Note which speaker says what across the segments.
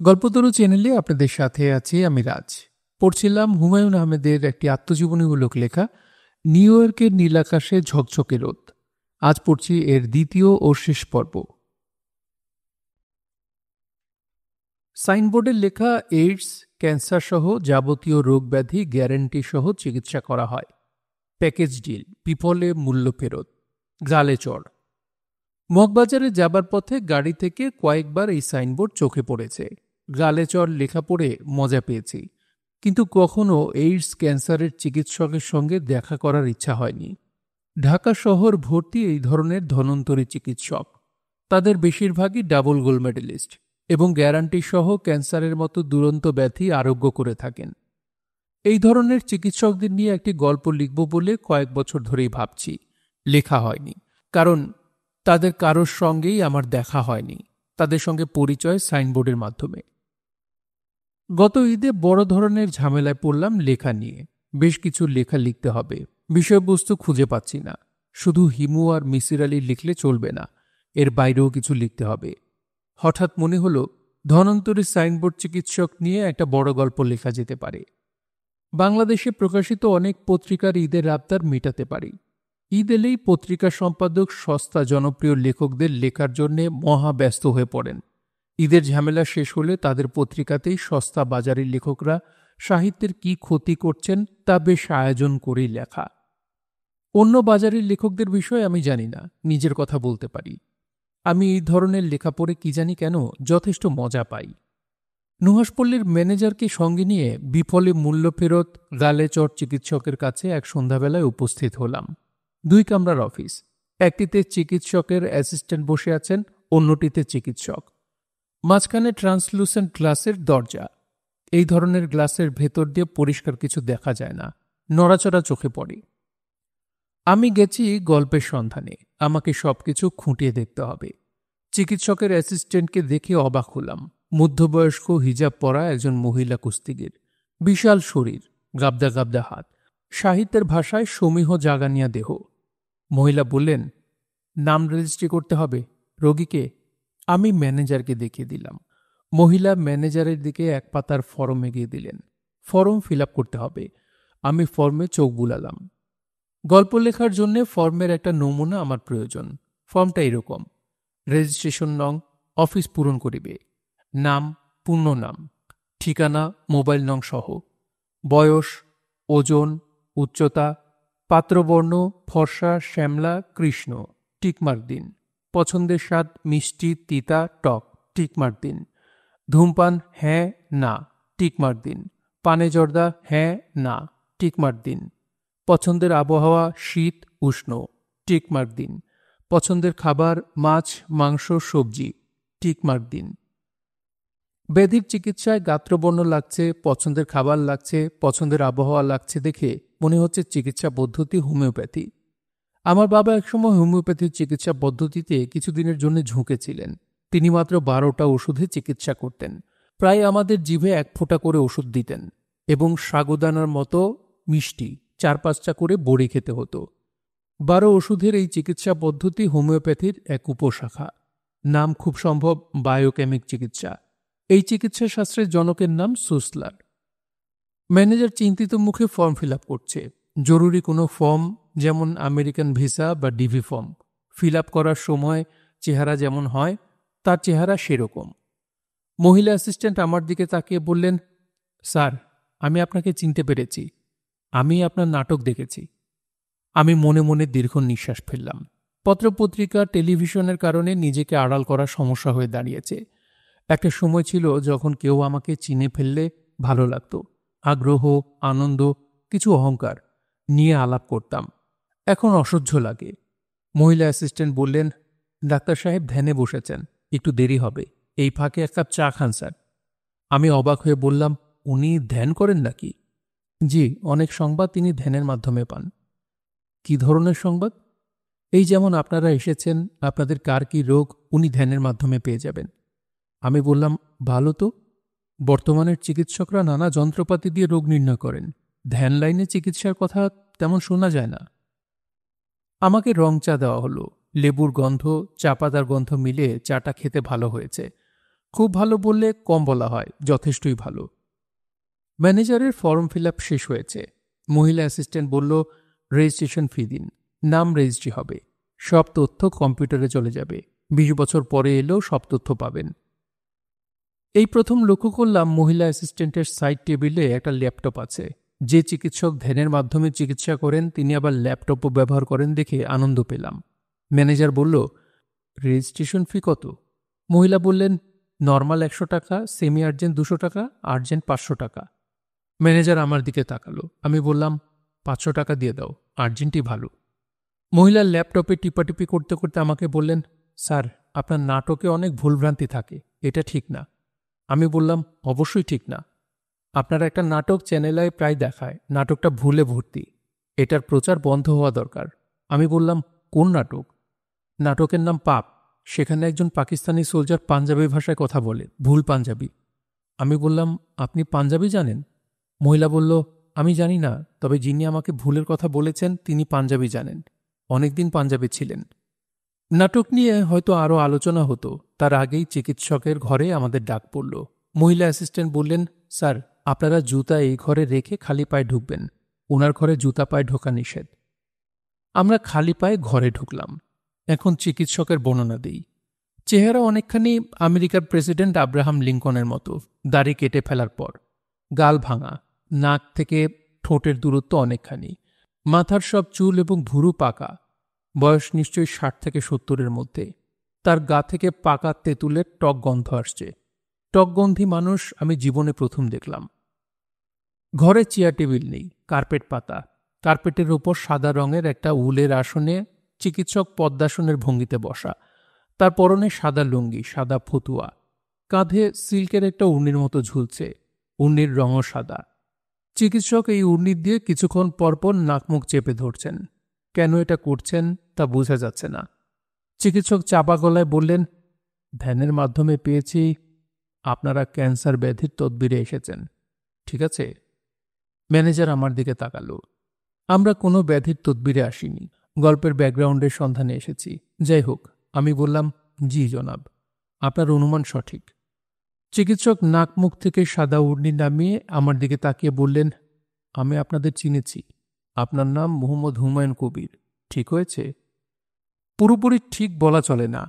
Speaker 1: গল্পতরু চ্যানেলে আপনাদের সাথে আছি আমি রাজ। পড়ছিলাম হুমায়ুন আহমেদের একটি আত্মজীবনীমূলক লেখা নিউ ইয়র্কের নীলাকাশে ঝকঝকে রোদ। আজ পড়ছি এর দ্বিতীয় ও শেষ পর্ব। সাইনবোর্ডের লেখা এইডস, ক্যান্সার সহ যাবতীয় রোগ ব্যাধি গ্যারান্টি সহ চিকিৎসা করা হয়। প্যাকেজ ডিল, বিফলে মূল্য ফেরত, গালে চড়। মগবাজারে যাবার পথে গাড়ি থেকে কয়েকবার এই সাইনবোর্ড চোখে পড়েছে। গালে চড় লেখা পড়ে মজা পেয়েছি, কিন্তু কখনো এইডস ক্যান্সারের চিকিৎসকের সঙ্গে দেখা করার ইচ্ছা হয়নি। ঢাকা শহর ভর্তি এই ধরনের ধনন্তরী চিকিৎসক। তাদের বেশিরভাগই ডাবল গোল্ড মেডেলিস্ট এবং গ্যারান্টি সহ ক্যান্সারের মতো দুরন্ত ব্যাধি আরোগ্য করে থাকেন। এই ধরনের চিকিৎসকদের নিয়ে একটি গল্প লিখব বলে কয়েক বছর ধরেই ভাবছি, লেখা হয়নি। কারণ তাদের কারোর সঙ্গেই আমার দেখা হয়নি, তাদের সঙ্গে পরিচয় সাইনবোর্ডের মাধ্যমে। গত ঈদে বড় ধরনের ঝামেলায় পড়লাম লেখা নিয়ে। বেশ কিছু লেখা লিখতে হবে, বিষয়বস্তু খুঁজে পাচ্ছি না। শুধু হিমু আর মিসির আলী লিখলে চলবে না, এর বাইরেও কিছু লিখতে হবে। হঠাৎ মনে হলো ধনন্তরী সাইনবোর্ড চিকিৎসক নিয়ে একটা বড় গল্প লেখা যেতে পারে। বাংলাদেশে প্রকাশিত অনেক পত্রিকার ঈদের আবদার মেটাতে পারি। ঈদ এলেই পত্রিকা সম্পাদক সস্তা জনপ্রিয় লেখকদের লেখার জন্যে মহা ব্যস্ত হয়ে পড়েন। ঈদের ঝামেলা শেষ হলে তাদের পত্রিকাতেই সস্তা বাজারের লেখকরা সাহিত্যের কি ক্ষতি করছেন তা বেশ আয়োজন করেই লেখা। অন্য বাজারের লেখকদের বিষয়ে আমি জানি না, নিজের কথা বলতে পারি। আমি এই ধরনের লেখা পড়ে কি জানি কেন যথেষ্ট মজা পাই। নুহাশপল্লীর ম্যানেজারকে সঙ্গে নিয়ে বিফলে মূল্য ফেরত গালে চড় চিকিৎসকের কাছে এক সন্ধ্যাবেলায় উপস্থিত হলাম। 2 কামরার অফিস, একটিতে চিকিৎসকের অ্যাসিস্ট্যান্ট বসে আছেন, অন্যটিতে চিকিৎসক। মাঝখানে ট্রান্সলুসেন্ট গ্লাসের দরজা। এই ধরনের গ্লাসের ভেতর দিয়ে পরিষ্কার কিছু দেখা যায় না, নড়াচড়া চোখে পড়ে। আমি গেছি গল্পের সন্ধানে, আমাকে সবকিছু খুঁটিয়ে দেখতে হবে। চিকিৎসকের অ্যাসিস্ট্যান্টকে দেখে অবাক হলাম। মধ্যবয়স্ক হিজাব পরা একজন মহিলা কুস্তিগির, বিশাল শরীর, গাবদা গাবদা হাত, সাহিত্যের ভাষায় সমীহ জাগানিয়া দেহ। মহিলা বললেন, নাম রেজিস্ট্রি করতে হবে। রোগীকে? আমি ম্যানেজারকে দেখিয়ে দিলাম। মহিলা ম্যানেজারের দিকে এক পাতার ফর্ম এগিয়ে দিলেন। ফর্ম ফিল আপ করতে হবে। আমি ফর্মে চোখ বুলালাম। গল্প লেখার জন্য ফর্মের একটা নমুনা আমার প্রয়োজন। ফর্মটা এরকম: রেজিস্ট্রেশন নং, অফিস পূরণ করিবে, নাম, পূর্ণ নাম, ঠিকানা, মোবাইল নং সহ, বয়স, ওজন, উচ্চতা, পাত্রবর্ণ ফর্সা, শ্যামলা, কৃষ্ণ, টিকমার্ক দিন। পছন্দের স্বাদ মিষ্টি, তিতা, টক, টিকমার্ক দিন। ধূমপান হ্যাঁ না, টিকমার্ক দিন। পানে জর্দা হ্যাঁ না, টিকমার্ক দিন। পছন্দের আবহাওয়া শীত উষ্ণ, টিকমার্ক দিন। পছন্দের খাবার মাছ মাংস সবজি, টিকমার্ক দিন। ব্যাধির চিকিৎসায় গাত্রবর্ণ লাগছে, পছন্দের খাবার লাগছে, পছন্দের আবহাওয়া লাগছে দেখে মনে হচ্ছে চিকিৎসা পদ্ধতি হোমিওপ্যাথি। আমার বাবা একসময় হোমিওপ্যাথির চিকিৎসা পদ্ধতিতে কিছুদিনের জন্য ঝুঁকেছিলেন। তিনি মাত্র 12টা ওষুধে চিকিৎসা করতেন। প্রায় আমাদের জিভে 1 ফোঁটা করে ওষুধ দিতেন এবং সাগুদানার মতো মিষ্টি 4-5টা করে বড়ি খেতে হতো। 12 ওষুধের এই চিকিৎসা পদ্ধতি হোমিওপ্যাথির এক উপশাখা। নাম খুব সম্ভব বায়োকেমিক চিকিৎসা। এই চিকিৎসা শাস্ত্রের জনকের নাম সুসলার। ম্যানেজার চিন্তিত মুখে ফর্ম ফিল আপ করছে। জরুরি কোনো ফর্ম, যেমন আমেরিকান ভিসা বা ডিভি ফর্ম। ফিল আপ করার সময় চেহারা যেমন হয় তার চেহারা সেরকম। মহিলা অ্যাসিস্ট্যান্ট আমার দিকে তাকিয়ে বললেন, স্যার, আমি আপনাকে চিনতে পেরেছি। আমি আপনার নাটক দেখেছি। আমি মনে মনে দীর্ঘ নিঃশ্বাস ফেললাম। পত্রপত্রিকা টেলিভিশনের কারণে নিজেকে আড়াল করা সমস্যা হয়ে দাঁড়িয়েছে। একটা সময় ছিল যখন কেউ আমাকে চিনে ফেললে ভালো লাগতো। আগ্রহ, আনন্দ, কিছু অহংকার নিয়ে আলাপ করতাম। এখন অসহ্য লাগে। মহিলা অ্যাসিস্ট্যান্ট বললেন, ডাক্তার সাহেব ধ্যানে বসেছেন, একটু দেরি হবে। এই ফাঁকে 1 কাপ চা খান স্যার। আমি অবাক হয়ে বললাম, উনি ধ্যান করেন নাকি? জি, অনেক সংবাদ তিনি ধ্যানের মাধ্যমে পান। কি ধরনের সংবাদ? এই যেমন আপনারা এসেছেন, আপনাদের কার কি রোগ উনি ধ্যানের মাধ্যমে পেয়ে যাবেন। আমি বললাম, ভালো তো। বর্তমানের চিকিৎসকরা নানা যন্ত্রপাতি দিয়ে রোগ নির্ণয় করেন, ধ্যান লাইনে চিকিৎসার কথা তেমন শোনা যায় না। আমাকে রং চা দেওয়া হলো। লেবুর গন্ধ চা পাতার গন্ধ মিলে চাটা খেতে ভালো হয়েছে। খুব ভালো বললে কম বলা হয়, যথেষ্টই ভালো। ম্যানেজারের ফর্ম ফিল আপ শেষ হয়েছে। মহিলা অ্যাসিস্ট্যান্ট বলল, রেজিস্ট্রেশন ফি দিন, নাম রেজিস্ট্রি হবে, সব তথ্য কম্পিউটারে চলে যাবে, 20 বছর পরে এলেও সব তথ্য পাবেন। এই প্রথম লক্ষ্য করলাম মহিলা অ্যাসিস্ট্যান্টের সাইড টেবিলে একটা ল্যাপটপ আছে। যে চিকিৎসক ধ্যানের মাধ্যমে চিকিৎসা করেন তিনি আবার ল্যাপটপও ব্যবহার করেন দেখে আনন্দ পেলাম। ম্যানেজার বলল, রেজিস্ট্রেশন ফি কত? মহিলা বললেন, নর্মাল 100 টাকা, সেমি আর্জেন্ট 200 টাকা, আর্জেন্ট 500 টাকা। ম্যানেজার আমার দিকে তাকালো। আমি বললাম, 500 টাকা দিয়ে দাও, আর্জেন্টই ভালো। মহিলার ল্যাপটপে টিপাটিপি করতে করতে আমাকে বললেন, স্যার, আপনার নাটকে অনেক ভুলভ্রান্তি থাকে, এটা ঠিক না। আমি বললাম, অবশ্যই ঠিক না। আপনারা একটা নাটক চ্যানেলে প্রায় দেখায়, নাটকটা ভুলে ভর্তি, এটার প্রচার বন্ধ হওয়া দরকার। আমি বললাম, কোন নাটক? নাটকের নাম পাপ, সেখানে একজন পাকিস্তানি সোলজার পাঞ্জাবি ভাষায় কথা বলে, ভুল পাঞ্জাবি। আমি বললাম, আপনি পাঞ্জাবি জানেন? মহিলা বলল, আমি জানি না, তবে যিনি আমাকে ভুলের কথা বলেছেন তিনি পাঞ্জাবি জানেন, অনেকদিন পাঞ্জাবে ছিলেন। নাটক নিয়ে হয়তো আরও আলোচনা হতো, তার আগেই চিকিৎসকের ঘরে আমাদের ডাক পড়ল। মহিলা অ্যাসিস্ট্যান্ট বললেন, স্যার, আপনারা জুতা এই ঘরে রেখে খালি পায়ে ঢুকবেন, ওনার ঘরে জুতা পায়ে ঢোকা নিষেধ। আমরা খালি পায়ে ঘরে ঢুকলাম। এখন চিকিৎসকের বর্ণনা দিই। চেহারা অনেকখানি আমেরিকার প্রেসিডেন্ট আব্রাহাম লিঙ্কনের মতো, দাড়ি কেটে ফেলার পর, গাল ভাঙা, নাক থেকে ঠোঁটের দূরত্ব অনেকখানি, মাথার সব চুল এবং ভুরু পাকা, বয়স নিশ্চয়ই 60 থেকে 70-এর মধ্যে। তার গা থেকে পাকা তেঁতুলের টক গন্ধ আসছে। টকগন্ধি মানুষ আমি জীবনে প্রথম দেখলাম। ঘরে চেয়ার টেবিল নেই, কার্পেট পাতা, কার্পেটের ওপর সাদা রঙের একটা উলের আসনে চিকিৎসক পদ্মাসনের ভঙ্গিতে বসা, তার পরনে সাদা লুঙ্গি, সাদা ফতুয়া, কাঁধে সিল্কের একটা উর্নির মতো ঝুলছে, উর্নির রঙও সাদা। চিকিৎসক এই উর্নি দিয়ে কিছুক্ষণ পরপর নাকমুখ চেপে ধরছেন। কেন এটা করছেন তা বোঝা যাচ্ছে না। চিকিৎসক চাপা গলায় বললেন, ধ্যানের মাধ্যমে পেয়েছি আপনারা ক্যান্সার ব্যাধির তদবিরে এসেছেন, ঠিক আছে? ম্যানেজার আমার দিকে তাকালো। আমরা কোনো ব্যাধির তদবিরে আসিনি, গল্পের ব্যাকগ্রাউন্ডের সন্ধানে এসেছি। যাই হোক, আমি বললাম, জি জনাব, আপনার অনুমান সঠিক। চিকিৎসক নাক মুখ থেকে সাদা উর্নি নামিয়ে আমার দিকে তাকিয়ে বললেন, আমি আপনাদের চিনেছি, আপনার নাম মোহাম্মদ হুমায়ুন কবির, ঠিক হয়েছে? পুরোপুরি ঠিক বলা চলে না,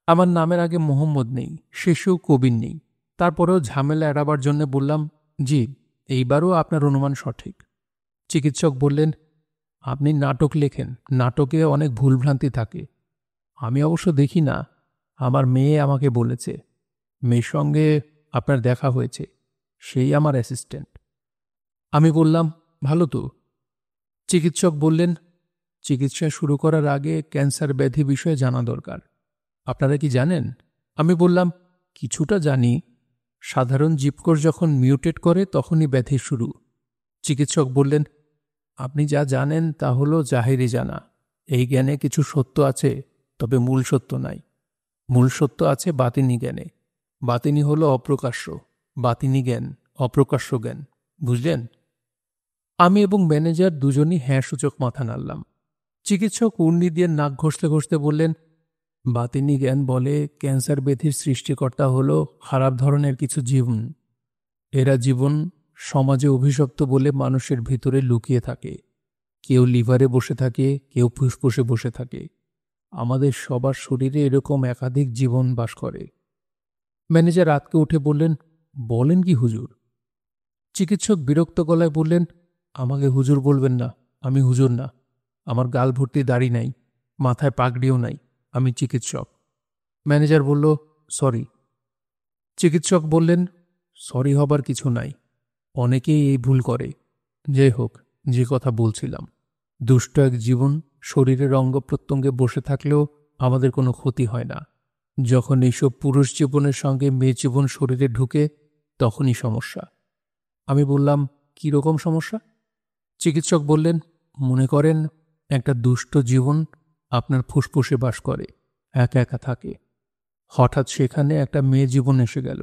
Speaker 1: আমার নামের আগে মোহাম্মদ নেই, শেষেও কবির নেই। তারপরেও ঝামেলা এড়াবার জন্য বললাম, জি, এইবারও আপনার অনুমান সঠিক। চিকিৎসক বললেন, আপনি নাটক লেখেন, নাটকে অনেক ভুলভ্রান্তি থাকে। আমি অবশ্য দেখি না, আমার মেয়ে আমাকে বলেছে, মেয়ের সঙ্গে আপনার দেখা হয়েছে, সেই আমার অ্যাসিস্ট্যান্ট। আমি বললাম, ভালো তো। চিকিৎসক বললেন, চিকিৎসা শুরু করার আগে ক্যান্সার ব্যাধি বিষয়ে জানা দরকার, আপনারা কি জানেন? আমি বললাম, কিছুটা জানি, সাধারণ জীবকোষ যখন মিউটেট করে তখনই ব্যাধি শুরু। চিকিৎসক বললেন, আপনি যা জানেন তা হলো জাহেরি জানা, এই জ্ঞানে কিছু সত্য আছে, তবে মূল সত্য নাই। মূল সত্য আছে বাতিনি জ্ঞানে, বাতিনি হলো অপ্রকাশ্য, বাতিনি জ্ঞান অপ্রকাশ্য জ্ঞান, বুঝলেন? আমি এবং ম্যানেজার দুজনই হ্যাঁ সূচক মাথা নাড়লাম। চিকিৎসক উর্নি দিয়ে নাক ঘষতে ঘষতে বললেন, বাতিনি জ্ঞান বলে ক্যান্সার ব্যাধির সৃষ্টিকর্তা হলো খারাপ ধরনের কিছু জীবন। এরা জীবন সমাজে অভিশপ্ত বলে মানুষের ভিতরে লুকিয়ে থাকে। কেউ লিভারে বসে থাকে, কেউ ফুসফুসে বসে থাকে। আমাদের সবার শরীরে এরকম একাধিক জীবন বাস করে। ম্যানেজার রাতকে উঠে বললেন, বলেন কি হুজুর? চিকিৎসক বিরক্ত গলায় বললেন, আমাকে হুজুর বলবেন না, আমি হুজুর না, আমার গাল ভর্তি দাড়ি নাই, মাথায় পাগড়িও নাই, আমি চিকিৎসক। ম্যানেজার বলল, সরি। চিকিৎসক বললেন, সরি হবার কিছু নাই, অনেকেই এই ভুল করে। যাই হোক, যে কথা বলছিলাম, দুষ্ট এক জীবন শরীরের অঙ্গ প্রত্যঙ্গে বসে থাকলেও আমাদের কোনো ক্ষতি হয় না। যখন এইসব পুরুষ জীবনের সঙ্গে মেয়ে জীবন শরীরে ঢুকে তখনই সমস্যা। আমি বললাম, কী রকম সমস্যা? চিকিৎসক বললেন, মনে করেন একটা দুষ্ট জীবন আপনার ফুসফুসে বাস করে, একা একা থাকে। হঠাৎ সেখানে একটা মেয়ে জীবন এসে গেল,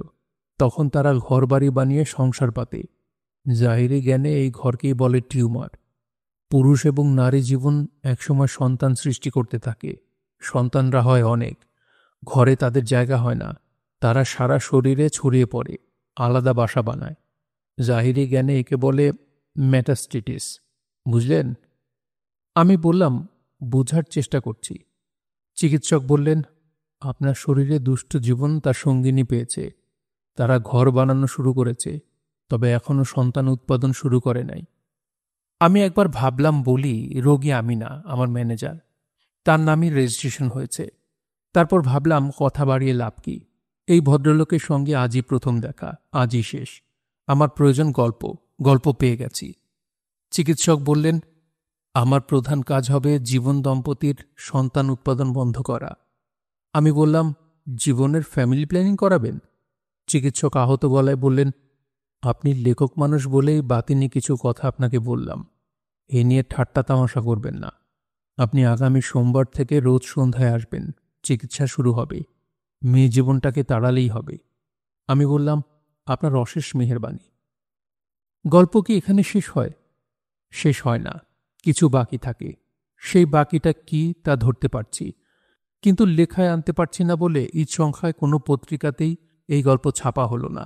Speaker 1: তখন তারা ঘরবাড়ি বানিয়ে সংসার পাতে। জাহিরি জ্ঞানে এই ঘরকেই বলে টিউমার। পুরুষ এবং নারী জীবন একসময় সন্তান সৃষ্টি করতে থাকে, সন্তানরা হয় অনেক, ঘরে তাদের জায়গা হয় না, তারা সারা শরীরে ছড়িয়ে পড়ে, আলাদা বাসা বানায়। জাহিরি জ্ঞানে একে বলে মেটাস্টেটিস। বুঝলেন? আমি বললাম, বোঝার চেষ্টা করছি। চিকিৎসক বললেন, আপনার শরীরে দুষ্ট জীবন তার সঙ্গিনী পেয়েছে। তারা ঘর বানানো শুরু করেছে, তবে এখনও সন্তান উৎপাদন শুরু করে নাই। আমি একবার ভাবলাম বলি, রোগী আমি না, আমার ম্যানেজার, তার নামই রেজিস্ট্রেশন হয়েছে। তারপর ভাবলাম কথা বাড়িয়ে লাভ কি, এই ভদ্রলোকের সঙ্গে আজই প্রথম দেখা, আজই শেষ। আমার প্রয়োজন গল্প, গল্প পেয়ে গেছি। চিকিৎসক বললেন, আমার প্রধান কাজ হবে জীবন দম্পতির সন্তান উৎপাদন বন্ধ করা। আমি বললাম, জীবনের ফ্যামিলি প্ল্যানিং করাবেন? চিকিৎসক আহত গলায় বললেন, আপনি লেখক মানুষ বলেই বাতিনি কিছু কথা আপনাকে বললাম। এ নিয়ে ঠাট্টা তামাশা করবেন না। আপনি আগামী সোমবার থেকে রোজ সন্ধ্যায় আসবেন, চিকিৎসা শুরু হবে। মেয়ে জীবনটাকে তাড়ালেই হবে। আমি বললাম, আপনার অশেষ মেহেরবানি। গল্প কি এখানে শেষ হয়? শেষ হয় না, কিছু বাকি থাকে। সেই বাকিটা কি তা ধরতে পারছি, কিন্তু লেখায় আনতে পারছি না বলে ঈদ সংখ্যায় কোনো পত্রিকাতেই এই গল্প ছাপা হলো না।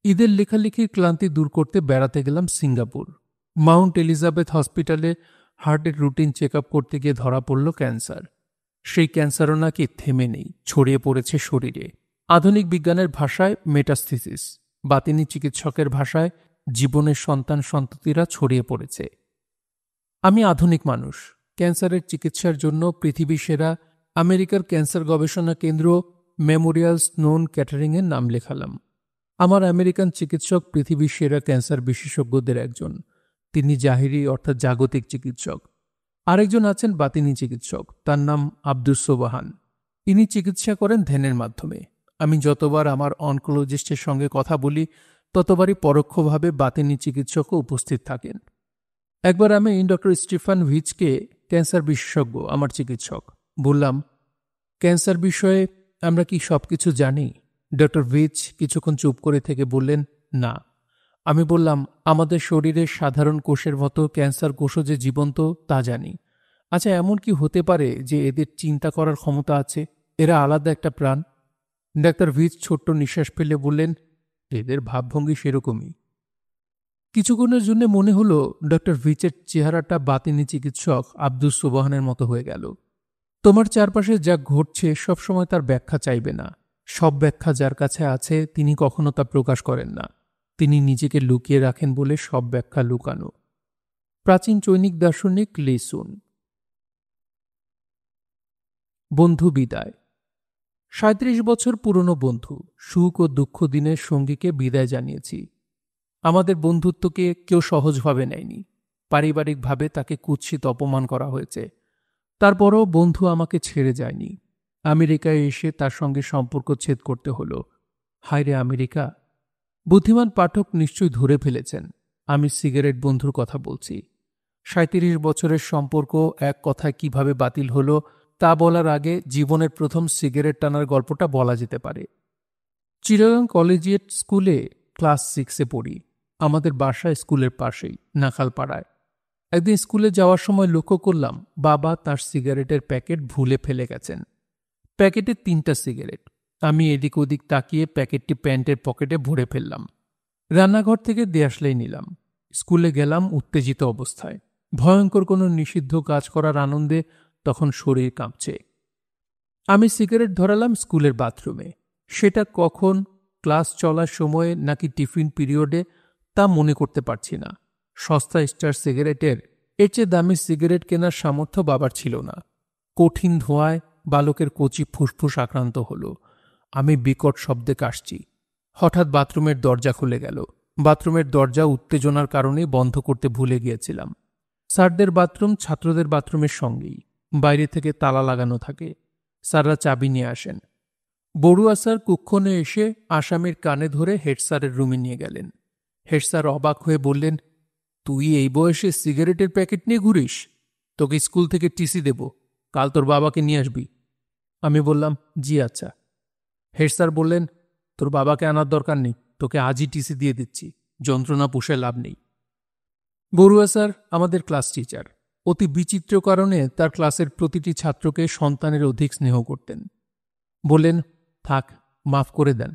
Speaker 1: ঈদের লেখালেখির ক্লান্তি দূর করতে বেড়াতে গেলাম সিঙ্গাপুর। মাউন্ট এলিজাবেথ হসপিটালে হার্টের রুটিন চেক আপ করতে গিয়ে ধরা পড়ল ক্যান্সার। সেই ক্যান্সারও নাকি থেমে নেই, ছড়িয়ে পড়েছে শরীরে। আধুনিক বিজ্ঞানের ভাষায় মেটাস্থিসিস, বাতিনি চিকিৎসকের ভাষায় জীবনের সন্তান সন্ততিরা ছড়িয়ে পড়েছে। আমি আধুনিক মানুষ। ক্যান্সারের চিকিৎসার জন্য পৃথিবী সেরা আমেরিকার ক্যান্সার গবেষণা কেন্দ্র মেমোরিয়াল স্নোন ক্যাটারিংয়ের নাম লেখালাম। আমার আমেরিকান চিকিৎসক পৃথিবীর সেরা ক্যান্সার বিশেষজ্ঞদের একজন। তিনি জাহিরি অর্থাৎ জাগতিক চিকিৎসক। আরেকজন আছেন বাতিনি চিকিৎসক, তার নাম আব্দুস সোবাহান। ইনি চিকিৎসা করেন ধ্যানের মাধ্যমে। আমি যতবার আমার অনকোলজিস্টের সঙ্গে কথা বলি, ততবারই পরোক্ষভাবে বাতিনি চিকিৎসকও উপস্থিত থাকেন। একবার আমি ডক্টর স্টিফান ভিচকে, ক্যান্সার বিশেষজ্ঞ, আমার চিকিৎসক, বললাম, ক্যান্সার বিষয়ে আমরা কি সবকিছু জানি? ডক্টর ভিচ কিছুক্ষণ চুপ করে থেকে বললেন, না। আমি বললাম, আমাদের শরীরের সাধারণ কোষের মতো ক্যান্সার কোষও যে জীবন্ত তা জানি। আচ্ছা, এমন কি হতে পারে যে এদের চিন্তা করার ক্ষমতা আছে? এরা আলাদা একটা প্রাণ? ডাক্তার ভিচ ছোট্ট নিঃশ্বাস ফেলে বললেন, এদের ভাবভঙ্গি সেরকমই। কিছুক্ষণের জন্য মনে হলো ডক্টর ভিচের চেহারাটা বাতিনি চিকিৎসক আব্দুস সোবাহানের মতো হয়ে গেল। তোমার চারপাশে যা ঘটছে সবসময় তার ব্যাখ্যা চাইবে না। সব ব্যাখ্যা যার কাছে আছে তিনি কখনো তা প্রকাশ করেন না। তিনি নিজেকে লুকিয়ে রাখেন বলে সব ব্যাখ্যা লুকানো। প্রাচীন চৈনিক দার্শনিক লি সুন। বন্ধু বিদায়। ৩৭ বছর পুরনো বন্ধু, সুখ ও দুঃখ দিনের সঙ্গীকে বিদায় জানিয়েছি। আমাদের বন্ধুত্বকে কেউ সহজভাবে নেয়নি। পারিবারিকভাবে তাকে কুৎসিত অপমান করা হয়েছে। তারপরও বন্ধু আমাকে ছেড়ে যায়নি। আমেরিকায় এসে তার সঙ্গে সম্পর্ক ছেদ করতে হলো। হায় রে আমেরিকা! বুদ্ধিমান পাঠক নিশ্চয়ই ধরে ফেলেছেন আমি সিগারেট বন্ধুর কথা বলছি। ৩৭ বছরের সম্পর্ক এক কথায় কিভাবে বাতিল হলো তা বলার আগে জীবনের প্রথম সিগারেট টানার গল্পটা বলা যেতে পারে। চিটাগাং কলেজিয়েট স্কুলে ক্লাস 6-এ পড়ি। আমাদের বাসা স্কুলের পাশেই, নাখালপাড়ায়। একদিন স্কুলে যাওয়ার সময় লক্ষ্য করলাম বাবা তার সিগারেটের প্যাকেট ভুলে ফেলে গেছেন। প্যাকেটে 3টা সিগারেট। আমি এদিক ওদিক তাকিয়ে প্যাকেটটি প্যান্টের পকেটে ভরে ফেললাম। রান্নাঘর থেকে দেয়াশলাই নিলাম। স্কুলে গেলাম উত্তেজিত অবস্থায়। ভয়ঙ্কর কোনো নিষিদ্ধ কাজ করার আনন্দে তখন শরীর কাঁপছে। আমি সিগারেট ধরালাম স্কুলের বাথরুমে। সেটা কখন, ক্লাস চলার সময়ে নাকি টিফিন পিরিয়ডে তা মনে করতে পারছি না। সস্তা স্টার সিগারেটের এর চেয়ে দামি সিগারেট কেনার সামর্থ্য বাবার ছিল না। কঠিন ধোঁয়ায় বালকের কচি ফুসফুস আক্রান্ত হল। আমি বিকট শব্দে কাশছি। হঠাৎ বাথরুমের দরজা খুলে গেল। বাথরুমের দরজা উত্তেজনার কারণে বন্ধ করতে ভুলে গিয়েছিলাম। স্যারদের বাথরুম ছাত্রদের বাথরুমের সঙ্গেই, বাইরে থেকে তালা লাগানো থাকে। স্যাররা চাবি নিয়ে আসেন। বড়ুয়া স্যার কুক্ষণে এসে আসামির কানে ধরে হেড স্যারের রুমে নিয়ে গেলেন। হেড স্যার অবাক হয়ে বললেন, তুই এই বয়সে সিগারেটের প্যাকেট নিয়ে ঘুরিস? তোকে স্কুল থেকে টিসি দেব, কাল তোর বাবাকে নিয়ে আসবি। আমি বললাম, জি আচ্ছা। হেড স্যার বললেন, তোর বাবাকে আনার দরকার নেই, তোকে আজই টিসি দিয়ে দিচ্ছি, যন্ত্রণা পুষে লাভ নেই। বড়ুয়া স্যার আমাদের ক্লাস টিচার। অতি বিচিত্র কারণে তার ক্লাসের প্রতিটি ছাত্রকে সন্তানের অধিক স্নেহ করতেন। বললেন, থাক, মাফ করে দেন।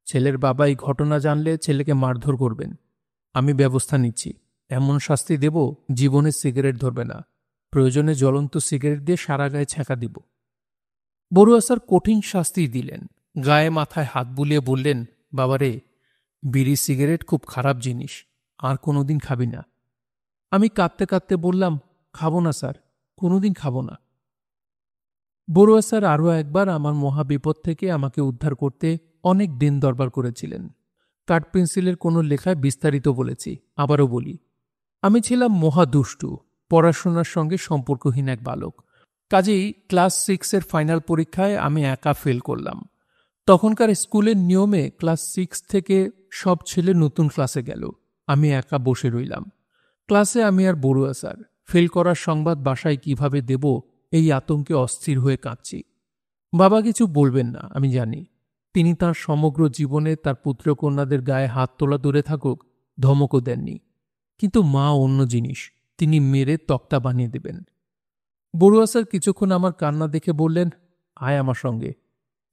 Speaker 1: ছেলের বাবা এই ঘটনা জানলে ছেলেকে মারধর করবেন। আমি ব্যবস্থা নিচ্ছি। এমন শাস্তি দেব, জীবনে সিগারেট ধরবে না। প্রয়োজনে জ্বলন্ত সিগারেট দিয়ে সারা গায়ে ছ্যাঁকা দিব। বড়ুয়া স্যার কঠিন শাস্তি দিলেন। গায়ে মাথায় হাত বুলিয়ে বললেন, বাবারে, বিড়ি সিগারেট খুব খারাপ জিনিস, আর কোনোদিন খাবি না। আমি কাঁদতে কাঁদতে বললাম, খাবো না স্যার, কোনোদিন খাবো না। বড়ুয়া স্যার আরও একবার আমার মহাবিপদ থেকে আমাকে উদ্ধার করতে অনেক দিন দরবার করেছিলেন। কাঠ পেন্সিলের কোনো লেখায় বিস্তারিত বলেছি। আবারও বলি, আমি ছিলাম মহাদুষ্টু, পড়াশোনার সঙ্গে সম্পর্কহীন এক বালক। কাজেই ক্লাস 6-এর ফাইনাল পরীক্ষায় আমি একা ফেল করলাম। তখনকার স্কুলের নিয়মে ক্লাস 6 থেকে সব ছেলে নতুন ক্লাসে গেল, আমি একা বসে রইলাম। ক্লাসে আমি আর বড়ুয়া স্যার। ফেল করার সংবাদ বাসায় কিভাবে দেব এই আতঙ্কে অস্থির হয়ে কাঁদছি। বাবা কিছু বলবেন না আমি জানি। তিনি তাঁর সমগ্র জীবনে তার পুত্রকন্যাদের গায়ে হাত তোলা দূরে থাকুক, ধমকও দেননি। কিন্তু মা অন্য জিনিস, তিনি মেরে তক্তা বানিয়ে দেবেন। বড়ুয়া স্যার কিছুক্ষণ আমার কান্না দেখে বললেন, আয় আমার সঙ্গে।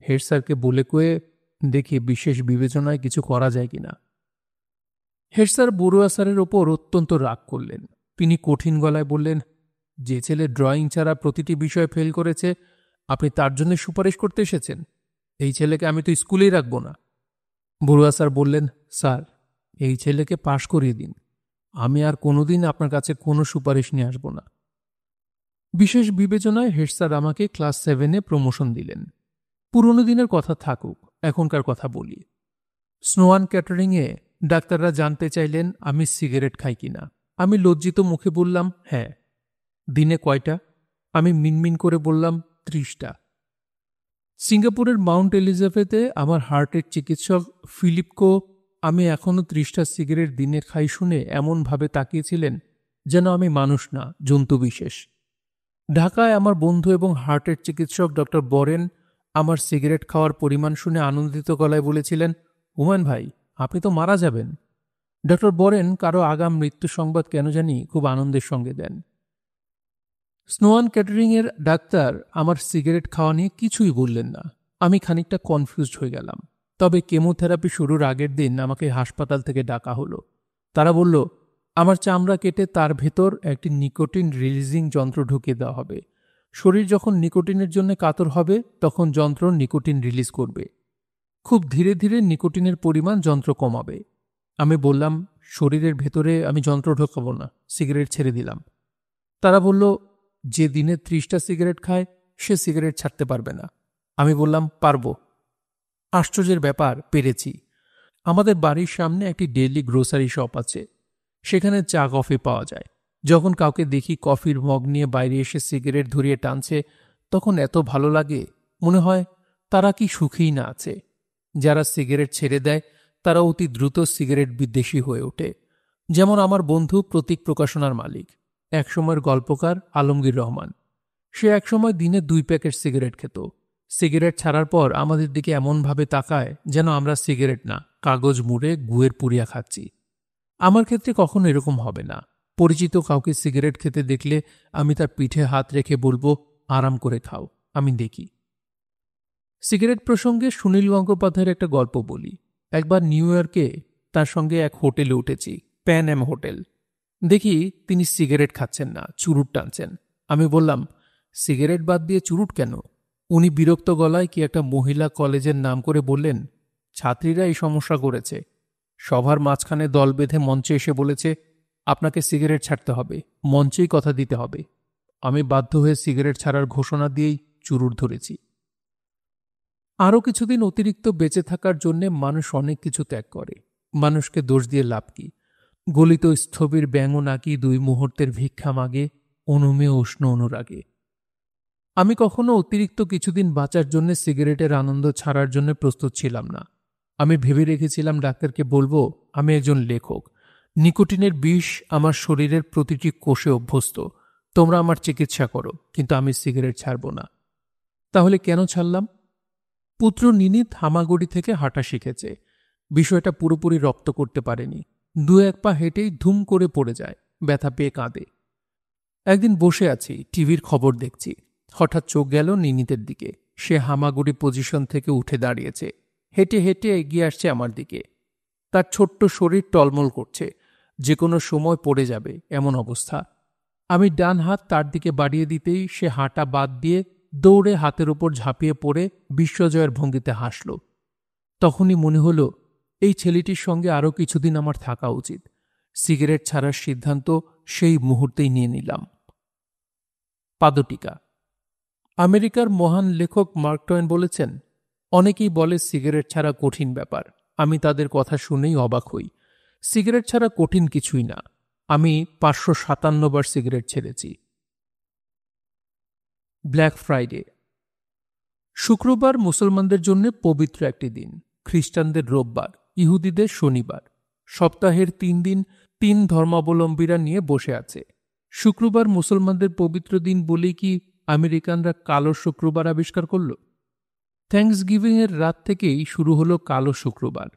Speaker 1: হেড স্যারকে বলে কয়ে দেখি বিশেষ বিবেচনায় কিছু করা যায় কিনা। হেড স্যার বড়ুয়া স্যারের ওপর অত্যন্ত রাগ করলেন। তিনি কঠিন গলায় বললেন, যে ছেলে ড্রয়িং ছাড়া প্রতিটি বিষয়ে ফেল করেছে, আপনি তার জন্য সুপারিশ করতে এসেছেন? এই ছেলেকে আমি তো স্কুলেই রাখব না। বড়ুয়া স্যার বললেন, স্যার, এই ছেলেকে পাশ করিয়ে দিন। আমি আর কোনোদিন আপনার কাছে কোনো সুপারিশ নিয়ে আসব না। বিশেষ বিবেচনায় হেড স্যার আমাকে ক্লাস 7-এ প্রমোশন দিলেন। পুরনো দিনের কথা থাকুক, এখনকার কথা বলি। স্নোয়ান ক্যাটারিংয়ে ডাক্তাররা জানতে চাইলেন আমি সিগারেট খাই কিনা। আমি লজ্জিত মুখে বললাম, হ্যাঁ। দিনে কয়টা? আমি মিনমিন করে বললাম, 30টা। সিঙ্গাপুরের মাউন্ট এলিজাবেথে আমার হার্টের চিকিৎসক ফিলিপকো আমি এখনও 30টা সিগারেট দিনে খাই শুনে এমনভাবে তাকিয়েছিলেন যেন আমি মানুষ না, জন্তু বিশেষ। ঢাকায় আমার বন্ধু এবং হার্টের চিকিৎসক ডক্টর বরেন আমার সিগারেট খাওয়ার পরিমাণ শুনে আনন্দিত গলায় বলেছিলেন, হুমায়ুন ভাই, আপনি তো মারা যাবেন। ডক্টর বরেন কারো আগাম মৃত্যু সংবাদ কেন জানি খুব আনন্দের সঙ্গে দেন। স্নোয়ান ক্যাটারিংয়ের ডাক্তার আমার সিগারেট খাওয়া নিয়ে কিছুই বললেন না। আমি খানিকটা কনফিউজড হয়ে গেলাম। তবে কেমোথেরাপি শুরুর আগের দিন আমাকে হাসপাতাল থেকে ডাকা হলো। তারা বলল, আমার চামড়া কেটে তার ভেতর একটি নিকোটিন রিলিজিং যন্ত্র ঢুকিয়ে দেওয়া হবে। শরীর যখন নিকোটিনের জন্য কাতর হবে তখন যন্ত্র নিকোটিন রিলিজ করবে। খুব ধীরে ধীরে নিকোটিনের পরিমাণ যন্ত্র কমাবে। আমি বললাম, শরীরের ভেতরে আমি যন্ত্র ঢোকাবো না, সিগারেট ছেড়ে দিলাম। তারা বলল, যে দিনে 30টা সিগারেট খায় সে সিগারেট ছাড়তে পারবে না। আমি বললাম, পারব। আশ্চর্যের ব্যাপার, পেরেছি। আমাদের বাড়ির সামনে একটি ডেইলি গ্রোসারি শপ আছে। সেখানে চা কফি পাওয়া যায়। যখন কাউকে দেখি কফির মগ নিয়ে বাইরে এসে সিগারেট ধরিয়ে টানছে, তখন এত ভালো লাগে, মনে হয় তারা কি সুখেই না আছে। যারা সিগারেট ছেড়ে দেয় তারা অতি দ্রুত সিগারেট বিদ্বেষী হয়ে ওঠে। যেমন আমার বন্ধু প্রতীক প্রকাশনার মালিক, একসময়ের গল্পকার আলমগীর রহমান। সে একসময় দিনে 2 প্যাকেট সিগারেট খেত। সিগারেট ছাড়ার পর আমাদের দিকে এমনভাবে তাকায় যেন আমরা সিগারেট না, কাগজ মুড়ে গুয়ের পুরিয়া খাচ্ছি। আমার ক্ষেত্রে কখনো এরকম হবে না। পরিচিত কাউকে সিগারেট খেতে দেখলে আমি তার পিঠে হাত রেখে বলবো, আরাম করে খাও, আমি দেখি। সিগারেট প্রসঙ্গে সুনীল গঙ্গোপাধ্যায়ের একটা গল্প বলি। একবার নিউ ইয়র্কে তার সঙ্গে এক হোটেলে উঠেছি, প্যান এম হোটেল। দেখি তিনি সিগারেট খাচ্ছেন না, চুরুট টানছেন। আমি বললাম, সিগারেট বাদ দিয়ে চুরুট কেন? উনি বিরক্ত গলায় কি একটা মহিলা কলেজের নাম করে বললেন, ছাত্রীরা এই সমস্যা করেছে। সভার মাঝখানে দল বেঁধে মঞ্চে এসে বলেছে, আপনাকে সিগারেট ছাড়তে হবে, মঞ্চেই কথা দিতে হবে। আমি বাধ্য হয়ে সিগারেট ছাড়ার ঘোষণা দিয়েই চুরুট ধরেছি। আরও কিছুদিন অতিরিক্ত বেঁচে থাকার জন্যে মানুষ অনেক কিছু ত্যাগ করে। মানুষকে দোষ দিয়ে লাভ কি? গলিত স্থবির ব্যাঙ নাকি 2 মুহূর্তের ভিক্ষা মাগে অনুমেয় উষ্ণ অনুরাগে। আমি কখনো অতিরিক্ত কিছুদিন বাঁচার জন্য সিগারেটের আনন্দ ছাড়ার জন্য প্রস্তুত ছিলাম না। আমি ভেবে রেখেছিলাম ডাক্তারকে বলবো আমি একজন লেখক, নিকোটিনের বিষ আমার শরীরের প্রতিটি কোষে অভ্যস্ত, তোমরা আমার চিকিৎসা করো, কিন্তু আমি সিগারেট ছাড়ব না। তাহলে কেন ছাড়লাম? পুত্র নিনিত হামাগুড়ি থেকে হাঁটা শিখেছে। বিষয়টা পুরোপুরি রপ্ত করতে পারেনি। 2-1 পা হেঁটেই ধুম করে পড়ে যায়, ব্যথা পেয়ে কাঁদে। একদিন বসে আছি, টিভির খবর দেখছি। হঠাৎ চোখ গেল নিনিতের দিকে। সে হামাগুড়ি পজিশন থেকে উঠে দাঁড়িয়েছে, হেঁটে হেঁটে এগিয়ে আসছে আমার দিকে। তার ছোট্ট শরীর টলমল করছে, যে কোনো সময় পড়ে যাবে এমন অবস্থা। আমি ডান হাত তার দিকে বাড়িয়ে দিতেই সে হাঁটা বাদ দিয়ে দৌড়ে হাতের উপর ঝাঁপিয়ে পড়ে বিশ্বজয়ের ভঙ্গিতে হাসল। তখনই মনে হলো এই ছেলেটির সঙ্গে আরও কিছুদিন আমার থাকা উচিত। সিগারেট ছাড়ার সিদ্ধান্ত সেই মুহূর্তেই নিয়ে নিলাম। পাদটিকা। আমেরিকার মহান লেখক মার্ক টয়েন বলেছেন, অনেকেই বলে সিগারেট ছাড়া কঠিন ব্যাপার। আমি তাদের কথা শুনেই অবাক হই। সিগারেট ছাড়া কঠিন কিছুই না। আমি 557 বার সিগারেট ছেড়েছি। Black Friday. শুক্রবার মুসলমানদের জন্য পবিত্র একটি দিন, খ্রিস্টানদের রোববার, ইহুদিদের শনিবার। সপ্তাহের 3 দিন 3 ধর্মাবলম্বীরা নিয়ে বসে আছে। শুক্রবার মুসলমানদের পবিত্র দিন বলেই কি আমেরিকানরা কালো শুক্রবার আবিষ্কার করল? থ্যাঙ্কসগিভিং এর রাত থেকেই শুরু হলো কালো শুক্রবার,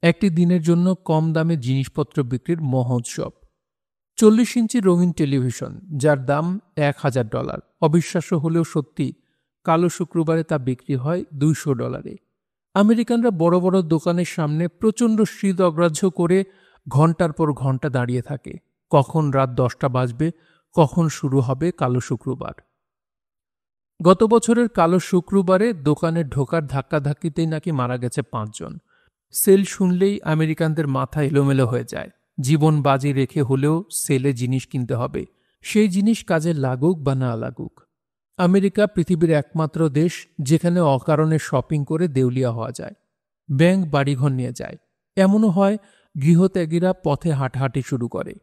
Speaker 1: একটি দিনের জন্য কম দামে জিনিসপত্র বিক্রির মহোৎসব। 40 ইঞ্চি রঙিন টেলিভিশন, যার দাম $1000। অবিশ্বাস্য হলেও সত্যি, কালো শুক্রবারে তা বিক্রি হয় $200। আমেরিকানরা বড় বড় দোকানের সামনে প্রচণ্ড শীত অগ্রাহ্য করে ঘন্টার পর ঘন্টা দাঁড়িয়ে থাকে, কখন রাত 10টা বাজবে, কখন শুরু হবে কালো শুক্রবার। গত বছরের কালো শুক্রবারে দোকানে ঢোকার ধাক্কাধাক্কিতেই নাকি মারা গেছে 5 জন। সেল শুনলেই আমেরিকানদের মাথা এলোমেলো হয়ে যায়। জীবন বাজি রেখে হলেও সেলে জিনিস কিনতে হবে, সেই জিনিস কাজে লাগুক বা না লাগুক। আমেরিকা পৃথিবীর একমাত্র দেশ যেখানে অকারণে শপিং করে দেউলিয়া হওয়া যায়। ব্যাংক বাড়িঘর নিয়ে যায়। এমনও হয় গৃহত্যাগীরা পথে হাঁটাহাঁটি শুরু করে।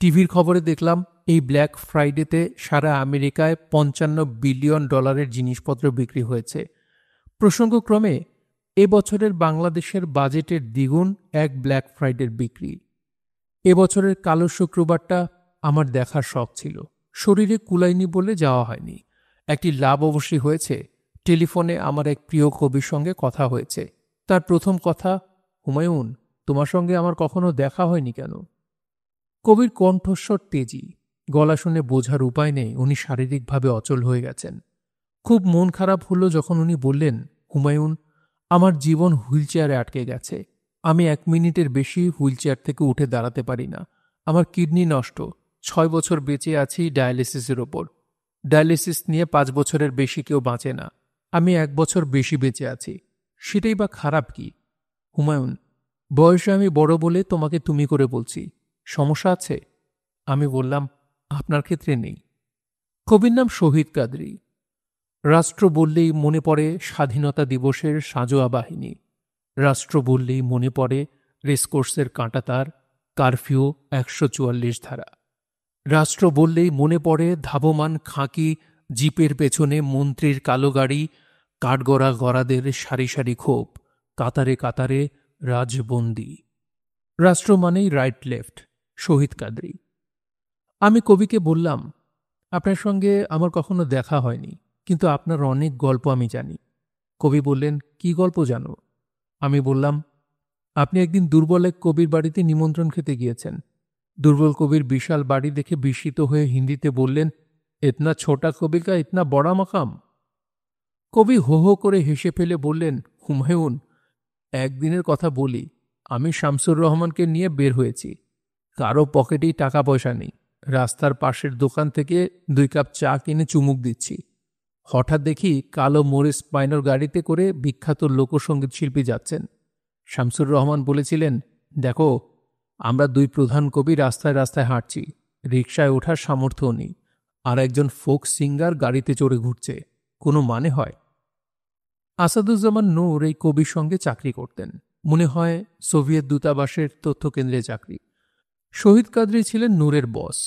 Speaker 1: টিভির খবরে দেখলাম এই ব্ল্যাক ফ্রাইডেতে সারা আমেরিকায় $55 বিলিয়ন জিনিসপত্র বিক্রি হয়েছে। প্রসঙ্গক্রমে এবছরের বাংলাদেশের বাজেটের দ্বিগুণ এক ব্ল্যাক ফ্রাইডের বিক্রি। এবছরের কালো শুক্রবারটা আমার দেখার শখ ছিল, শরীরে কুলায়নি বলে যাওয়া হয়নি। একটি লাভ অবশ্যই হয়েছে, টেলিফোনে আমার এক প্রিয় কবির সঙ্গে কথা হয়েছে। তার প্রথম কথা, হুমায়ুন, তোমার সঙ্গে আমার কখনো দেখা হয়নি কেন? কবির কণ্ঠস্বর তেজি, গলা শুনে বোঝার উপায় নেই উনি শারীরিকভাবে অচল হয়ে গেছেন। খুব মন খারাপ হলো যখন উনি বললেন, হুমায়ুন, আমার জীবন হুইলচেয়ারে আটকে গেছে। আমি 1 মিনিটের বেশি হুইলচেয়ার থেকে উঠে দাঁড়াতে পারি না। আমার কিডনি নষ্ট, 6 বছর বেঁচে আছি ডায়ালিসিসের ওপর। ডায়ালিসিস নিয়ে 5 বছরের বেশি কেউ বাঁচে না, আমি 1 বছর বেশি বেঁচে আছি। সেটাই বা খারাপ কি? হুমায়ুন, বয়সে আমি বড় বলে তোমাকে তুমি করে বলছি, সমস্যা আছে? আমি বললাম, আপনার ক্ষেত্রে নেই। কবির নাম শহীদ কাদরী। রাষ্ট্র বললেই মনে পড়ে স্বাধীনতা দিবসের সাঁজোয়া বাহিনী। রাষ্ট্র বললেই মনে পড়ে রেসকোর্সের কাঁটাতার, কারফিউ, 144 ধারা। রাষ্ট্র বললেই মনে পড়ে ধাবমান খাঁকি জিপের পেছনে মন্ত্রীর কালো গাড়ি, কাঠগড়া গড়াদের সারি সারি খোপ, কাতারে কাতারে রাজবন্দী। রাষ্ট্র মানেই রাইট লেফট। শহীদ কাদরী। আমি কবিকে বললাম, আপনার সঙ্গে আমার কখনো দেখা হয়নি, কিন্তু আপনার অনেক গল্প আমি জানি। কবি বললেন, কি গল্প জানো? আমি বললাম, আপনি একদিন দুর্বল এক কবির বাড়িতে নিমন্ত্রণ খেতে গিয়েছেন। দুর্বল কবির বিশাল বাড়ি দেখে বিস্মিত হয়ে হিন্দিতে বললেন, ইতনা ছোটা কবি কা ইতনা বড়া মাকাম। কবি হো হো করে হেসে ফেলে বললেন, হুমায়ুন, একদিনের কথা বলি, আমি শামসুর রহমানকে নিয়ে বের হয়েছি। কারো পকেটেই টাকা পয়সা নেই। রাস্তার পাশের দোকান থেকে 2 কাপ চা কিনে চুমুক দিচ্ছি। হঠাৎ দেখি কালো মরিস মাইনর গাড়িতে করে বিখ্যাত লোকসঙ্গীত শিল্পী যাচ্ছেন। শামসুর রহমান বলেছিলেন, দেখো, আমরা 2 প্রধান কবি রাস্তায় রাস্তায় হাঁটছি, রিকশায় ওঠার সামর্থ্য নেই, আর একজন ফোক সিঙ্গার গাড়িতে চড়ে ঘুরছে, কোনো মানে হয়? আসাদুজ্জামান নূর এই কবির সঙ্গে চাকরি করতেন, মনে হয় সোভিয়েত দূতাবাসের তথ্যকেন্দ্রে চাকরি। শহীদ কাদরী ছিলেন নূরের বস।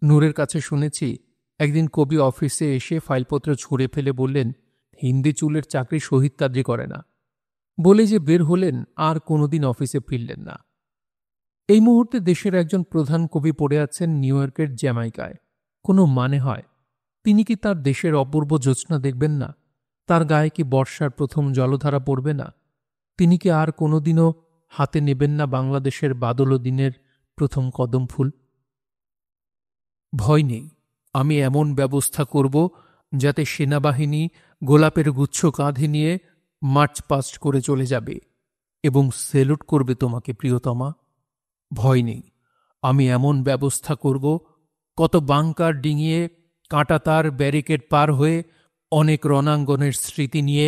Speaker 1: নূরের কাছে শুনেছি একদিন কবি অফিসে এসে ফাইলপত্র ছুঁড়ে ফেলে বললেন, হিন্দি চুলের চাকরি শহীদ কাদরী করে না। বলে যে বের হলেন, আর কোনোদিন অফিসে ফিরলেন না। এই মুহূর্তে দেশের একজন প্রধান কবি পড়ে আছেন নিউ ইয়র্কের জ্যামাইকায়। কোনো মানে হয়? তিনি কি তার দেশের অপূর্ব জ্যোৎস্না দেখবেন না? তার গায়ে কি বর্ষার প্রথম জলধারা পড়বে না? তিনি কি আর কোনোদিনও হাতে নেবেন না বাংলাদেশের বাদল দিনের প্রথম কদম ফুল? ভয় নেই, আমি এমন ব্যবস্থা করব যাতে সেনাবাহিনী গোলাপের গুচ্ছ কাঁধে নিয়ে মার্চ পাস্ট করে চলে যাবে এবং সেলুট করবে তোমাকে প্রিয়তমা। ভয় নেই, আমি এমন ব্যবস্থা করব, কত বাংকার ডিঙিয়ে, কাঁটাতার ব্যারিকেড পার হয়ে, অনেক রণাঙ্গনের স্মৃতি নিয়ে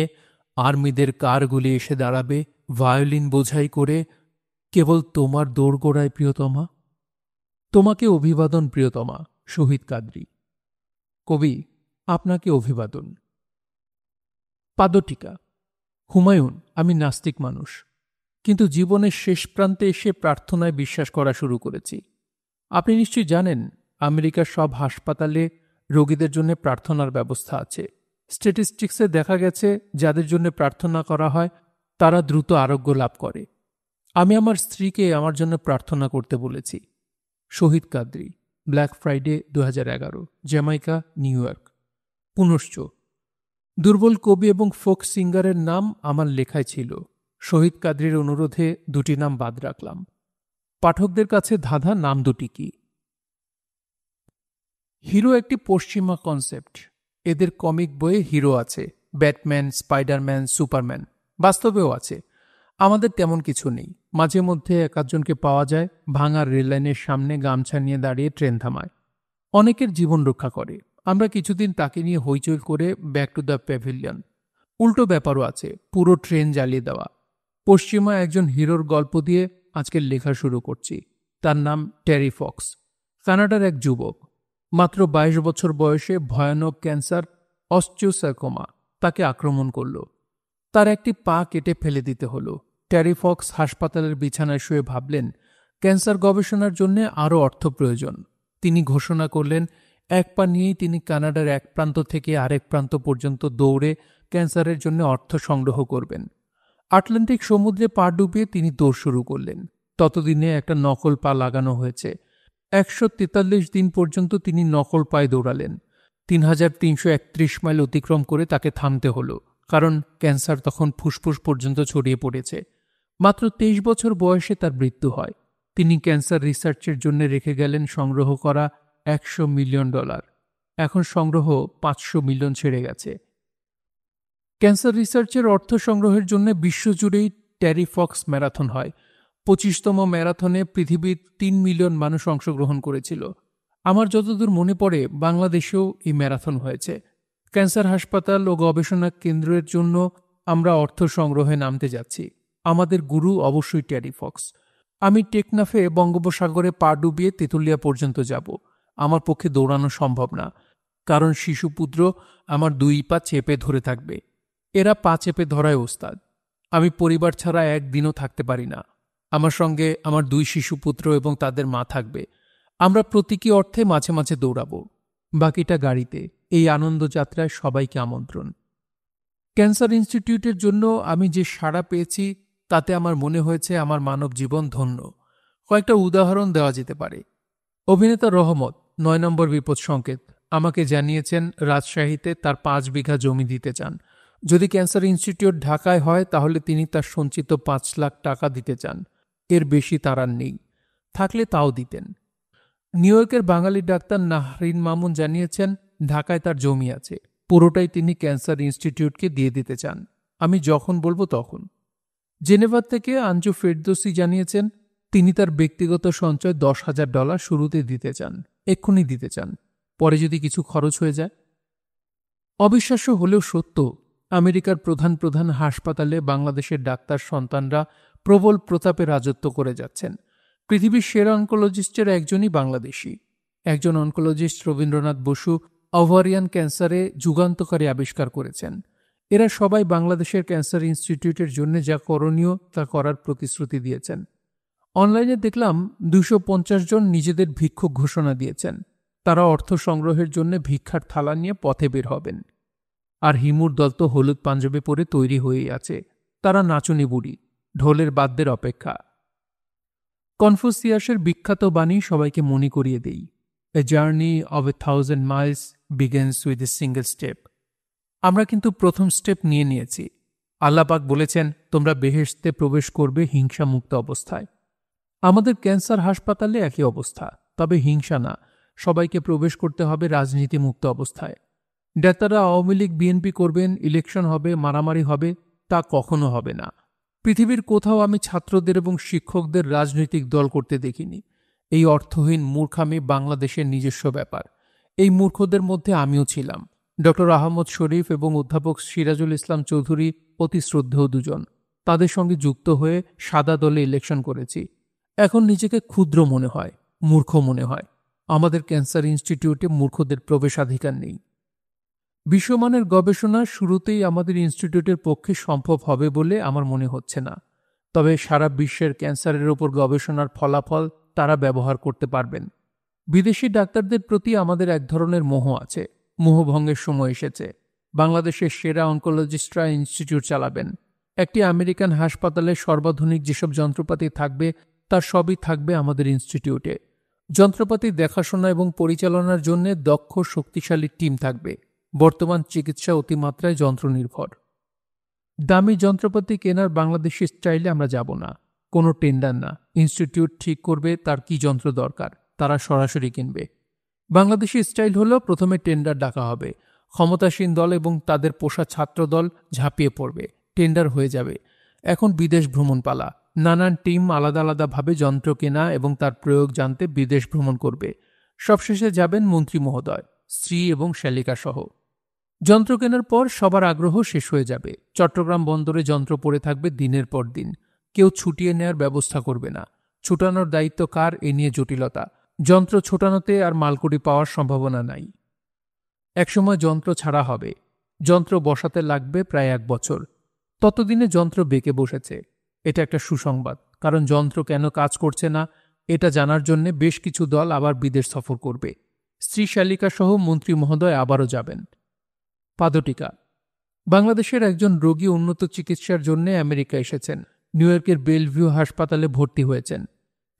Speaker 1: আর্মিদের কারগুলি এসে দাঁড়াবে ভায়োলিন বোঝাই করে, কেবল তোমার দোরগোড়ায় প্রিয়তমা। তোমাকে অভিবাদন প্রিয়তমা, শহীদ কাদরী। কবি, আপনাকে অভিবাদন। পাদটিকা। হুমায়ুন, আমি নাস্তিক মানুষ, কিন্তু জীবনের শেষ প্রান্তে এসে প্রার্থনায় বিশ্বাস করা শুরু করেছি। আপনি নিশ্চয়ই জানেন, আমেরিকার সব হাসপাতালে রোগীদের জন্য প্রার্থনার ব্যবস্থা আছে। স্ট্যাটিস্টিক্সে দেখা গেছে, যাদের জন্য প্রার্থনা করা হয় তারা দ্রুত আরোগ্য লাভ করে। আমি আমার স্ত্রীকে আমার জন্য প্রার্থনা করতে বলেছি। Shaheed Quaderi, black Friday 2011, Jamaica, New York. পুনশ্চ দুর্বল কবি এবং ফোক সিঙ্গারের নাম আমার লেখায় ছিল। শহীদ কাদরীর অনুরোধে দুটি নাম বাদ রাখলাম। পাঠকদের কাছে ধাঁধা নাম দুটি কি? হিরো একটি পশ্চিমা কনসেপ্ট। এদের কমিক বইয়ে হিরো আছে, ব্যাটম্যান, স্পাইডারম্যান, সুপারম্যান। বাস্তবেও আছে। আমাদের তেমন কিছু নেই। মাঝে মধ্যে এক আধজনকে পাওয়া যায় ভাঙা রেললাইনের সামনে গামছা নিয়ে দাঁড়িয়ে ট্রেন থামায়, অনেকের জীবন রক্ষা করে। আমরা কিছুদিন তাকে নিয়ে হইচই করে ব্যাক টু দ্য প্যাভিলিয়ন। উল্টো ব্যাপারও আছে, পুরো ট্রেন জ্বালিয়ে দেওয়া। পশ্চিমা একজন হিরোর গল্প দিয়ে আজকের লেখা শুরু করছি। তার নাম টেরি ফক্স। কানাডার এক যুবক, মাত্র 22 বছর বয়সে ভয়ানক ক্যান্সার অস্টিওসার্কোমা তাকে আক্রমণ করল। তার একটি পা কেটে ফেলে দিতে হলো। টেরি ফক্স হাসপাতালের বিছানায় শুয়ে ভাবলেন, ক্যান্সার গবেষণার জন্য আরও অর্থ প্রয়োজন। তিনি ঘোষণা করলেন, এক পা নিয়েই তিনি কানাডার এক প্রান্ত থেকে আরেক প্রান্ত পর্যন্ত দৌড়ে ক্যান্সারের জন্য অর্থ সংগ্রহ করবেন। আটলান্টিক সমুদ্রে পা ডুবিয়ে তিনি দৌড় শুরু করলেন। ততদিনে একটা নকল পা লাগানো হয়েছে। 143 দিন পর্যন্ত তিনি নকল পায়ে দৌড়ালেন। 3331 মাইল অতিক্রম করে তাকে থামতে হলো, কারণ ক্যান্সার তখন ফুসফুস পর্যন্ত ছড়িয়ে পড়েছে। মাত্র 23 বছর বয়সে তার মৃত্যু হয়। তিনি ক্যান্সার রিসার্চের জন্য রেখে গেলেন সংগ্রহ করা $100 মিলিয়ন। এখন সংগ্রহ 500 মিলিয়ন ছেড়ে গেছে। ক্যান্সার রিসার্চের অর্থ সংগ্রহের জন্য বিশ্বজুড়েই টেরি ফক্স ম্যারাথন হয়। 25তম ম্যারাথনে পৃথিবীর 3 মিলিয়ন মানুষ অংশগ্রহণ করেছিল। আমার যতদূর মনে পড়ে, বাংলাদেশেও এই ম্যারাথন হয়েছে। ক্যান্সার হাসপাতাল ও গবেষণা কেন্দ্রের জন্য আমরা অর্থ সংগ্রহে নামতে যাচ্ছি। আমাদের গুরু অবশ্যই টেরি ফক্স। আমি টেকনাফে বঙ্গোপসাগরে পা ডুবিয়ে তেঁতুলিয়া পর্যন্ত যাব। আমার পক্ষে দৌড়ানো সম্ভব না, কারণ শিশুপুত্র আমার 2 পা চেপে ধরে থাকবে। এরা পা চেপে ধরায় ওস্তাদ। আমি পরিবার ছাড়া একদিনও থাকতে পারি না। আমার সঙ্গে আমার 2 শিশুপুত্র এবং তাদের মা থাকবে। আমরা প্রতীকী অর্থে মাঝে মাঝে দৌড়াবো, বাকিটা গাড়িতে। এই আনন্দ যাত্রায় সবাইকে আমন্ত্রণ। ক্যান্সার ইনস্টিটিউটের জন্য আমি যে সাড়া পেয়েছি, তাতে আমার মনে হয়েছে আমার মানব জীবন ধন্য। কয়েকটা উদাহরণ দেওয়া যেতে পারে। অভিনেতা রহমত 9 নম্বর বিপদ সংকেত আমাকে জানিয়েছেন রাজশাহীতে তার 5 বিঘা জমি দিতে চান। যদি ক্যান্সার ইনস্টিটিউট ঢাকায় হয় তাহলে তিনি তার সঞ্চিত 5 লাখ টাকা দিতে চান। এর বেশি তার আর নেই, থাকলে তাও দিতেন। নিউ ইয়র্কের বাঙালি ডাক্তার নাহরিন মামুন জানিয়েছেন ঢাকায় তার জমি আছে, পুরোটাই তিনি ক্যান্সার ইনস্টিটিউটকে দিয়ে দিতে চান। আমি যখন বলবো তখন। জেনেভা থেকে আঞ্জু ফেরদৌসি জানিয়েছেন তিনি তার ব্যক্তিগত সঞ্চয় $10,000 শুরুতে দিতে চান, এক্ষুনি দিতে চান, পরে যদি কিছু খরচ হয়ে যায়। অবিশ্বাস্য হলেও সত্য, আমেরিকার প্রধান প্রধান হাসপাতালে বাংলাদেশের ডাক্তার সন্তানরা প্রবল প্রতাপে রাজত্ব করে যাচ্ছেন। পৃথিবীর সেরা অনকোলজিস্টের একজনই বাংলাদেশি। একজন অনকোলজিস্ট রবীন্দ্রনাথ বসু ওভারিয়ান ক্যান্সারে যুগান্তকারী আবিষ্কার করেছেন। এরা সবাই বাংলাদেশের ক্যান্সার ইনস্টিটিউটের জন্য যা করণীয় তা করার প্রতিশ্রুতি দিয়েছেন। অনলাইনে দেখলাম 250 জন নিজেদের ভিক্ষুক ঘোষণা দিয়েছেন। তারা অর্থ সংগ্রহের জন্য ভিক্ষার থালা নিয়ে পথে বের হবেন। আর হিমুর দল তো হলুদ পাঞ্জাবি পরে তৈরি হয়েই আছে। তারা নাচুনি বুড়ি, ঢোলের বাদ্যের অপেক্ষা। কনফুসিয়াসের বিখ্যাত বাণী সবাইকে মনে করিয়ে দেই, a journey of 1,000 Miles begins with a single step. আমরা কিন্তু প্রথম স্টেপ নিয়ে নিয়েছি। আল্লাহ পাক বলেছেন তোমরা বেহেশতে প্রবেশ করবে হিংসা মুক্ত অবস্থায়। আমাদের ক্যান্সার হাসপাতালে একই অবস্থা, তবে হিংসা না, সবাইকে প্রবেশ করতে হবে রাজনীতি মুক্ত অবস্থায়। ডাক্তাররা আওয়ামী লীগ বিএনপি করবেন, ইলেকশন হবে, মারামারি হবে, তা কখনো হবে না। পৃথিবীর কোথাও আমি ছাত্রদের এবং শিক্ষকদের রাজনৈতিক দল করতে দেখিনি। এই অর্থহীন মূর্খামি বাংলাদেশের নিজস্ব ব্যাপার। এই মূর্খদের মধ্যে আমিও ছিলাম। ডক্টর আহমদ শরীফ এবং অধ্যাপক সিরাজুল ইসলাম চৌধুরী অতি শ্রদ্ধেয় দুজন। তাদের সঙ্গে যুক্ত হয়ে সাদা দলে ইলেকশন করেছি। এখন নিজেকে ক্ষুদ্র মনে হয়, মূর্খ মনে হয়। আমাদের ক্যান্সার ইনস্টিটিউটে মূর্খদের প্রবেশাধিকার নেই। বিশ্বমানের গবেষণা শুরুতেই আমাদের ইনস্টিটিউটের পক্ষে সম্ভব হবে বলে আমার মনে হচ্ছে না। তবে সারা বিশ্বের ক্যান্সারের ওপর গবেষণার ফলাফল তারা ব্যবহার করতে পারবেন। বিদেশি ডাক্তারদের প্রতি আমাদের এক ধরনের মোহ আছে। মোহভঙ্গের সময় এসেছে। বাংলাদেশের সেরা অনকোলজিস্টরা ইনস্টিটিউট চালাবেন। একটি আমেরিকান হাসপাতালে সর্বাধুনিক যেসব যন্ত্রপাতি থাকবে তার সবই থাকবে আমাদের ইনস্টিটিউটে। যন্ত্রপাতি দেখাশোনা এবং পরিচালনার জন্য দক্ষ শক্তিশালী টিম থাকবে। বর্তমান চিকিৎসা অতিমাত্রায় যন্ত্রনির্ভর। দামি যন্ত্রপাতি কেনার বাংলাদেশি স্টাইলে আমরা যাব না। কোনো টেন্ডার না। ইনস্টিটিউট ঠিক করবে তার কি যন্ত্র দরকার, তারা সরাসরি কিনবে। বাংলাদেশি স্টাইল হলো প্রথমে টেন্ডার ডাকা হবে। ক্ষমতাসীন দল এবং তাদের পোষা ছাত্রদল ঝাঁপিয়ে পড়বে। টেন্ডার হয়ে যাবে। এখন বিদেশ ভ্রমণ পালা। নানান টিম আলাদা আলাদাভাবে যন্ত্র কেনা এবং তার প্রয়োগ জানতে বিদেশ ভ্রমণ করবে। সবশেষে যাবেন মন্ত্রী মহোদয়, স্ত্রী এবং শ্যালিকা সহ। যন্ত্র কেনার পর সবার আগ্রহ শেষ হয়ে যাবে। চট্টগ্রাম বন্দরে যন্ত্র পড়ে থাকবে দিনের পর দিন। কেউ ছুটিয়ে নেয়ার ব্যবস্থা করবে না। ছুটানোর দায়িত্ব কার, এ নিয়ে জটিলতা। যন্ত্র ছোটানোতে আর মালকুড়ি পাওয়ার সম্ভাবনা নাই। একসময় যন্ত্র ছাড়া হবে। যন্ত্র বসাতে লাগবে প্রায় 1 বছর। ততদিনে যন্ত্র বেঁকে বসেছে। এটা একটা সুসংবাদ, কারণ যন্ত্র কেন কাজ করছে না এটা জানার জন্য বেশ কিছু দল আবার বিদেশ সফর করবে। স্ত্রী শালিকা সহ মন্ত্রী মহোদয় আবারও যাবেন। পাদটিকা। বাংলাদেশের একজন রোগী উন্নত চিকিৎসার জন্য আমেরিকা এসেছেন। নিউ ইয়র্কের বেলভিউ হাসপাতালে ভর্তি হয়েছেন।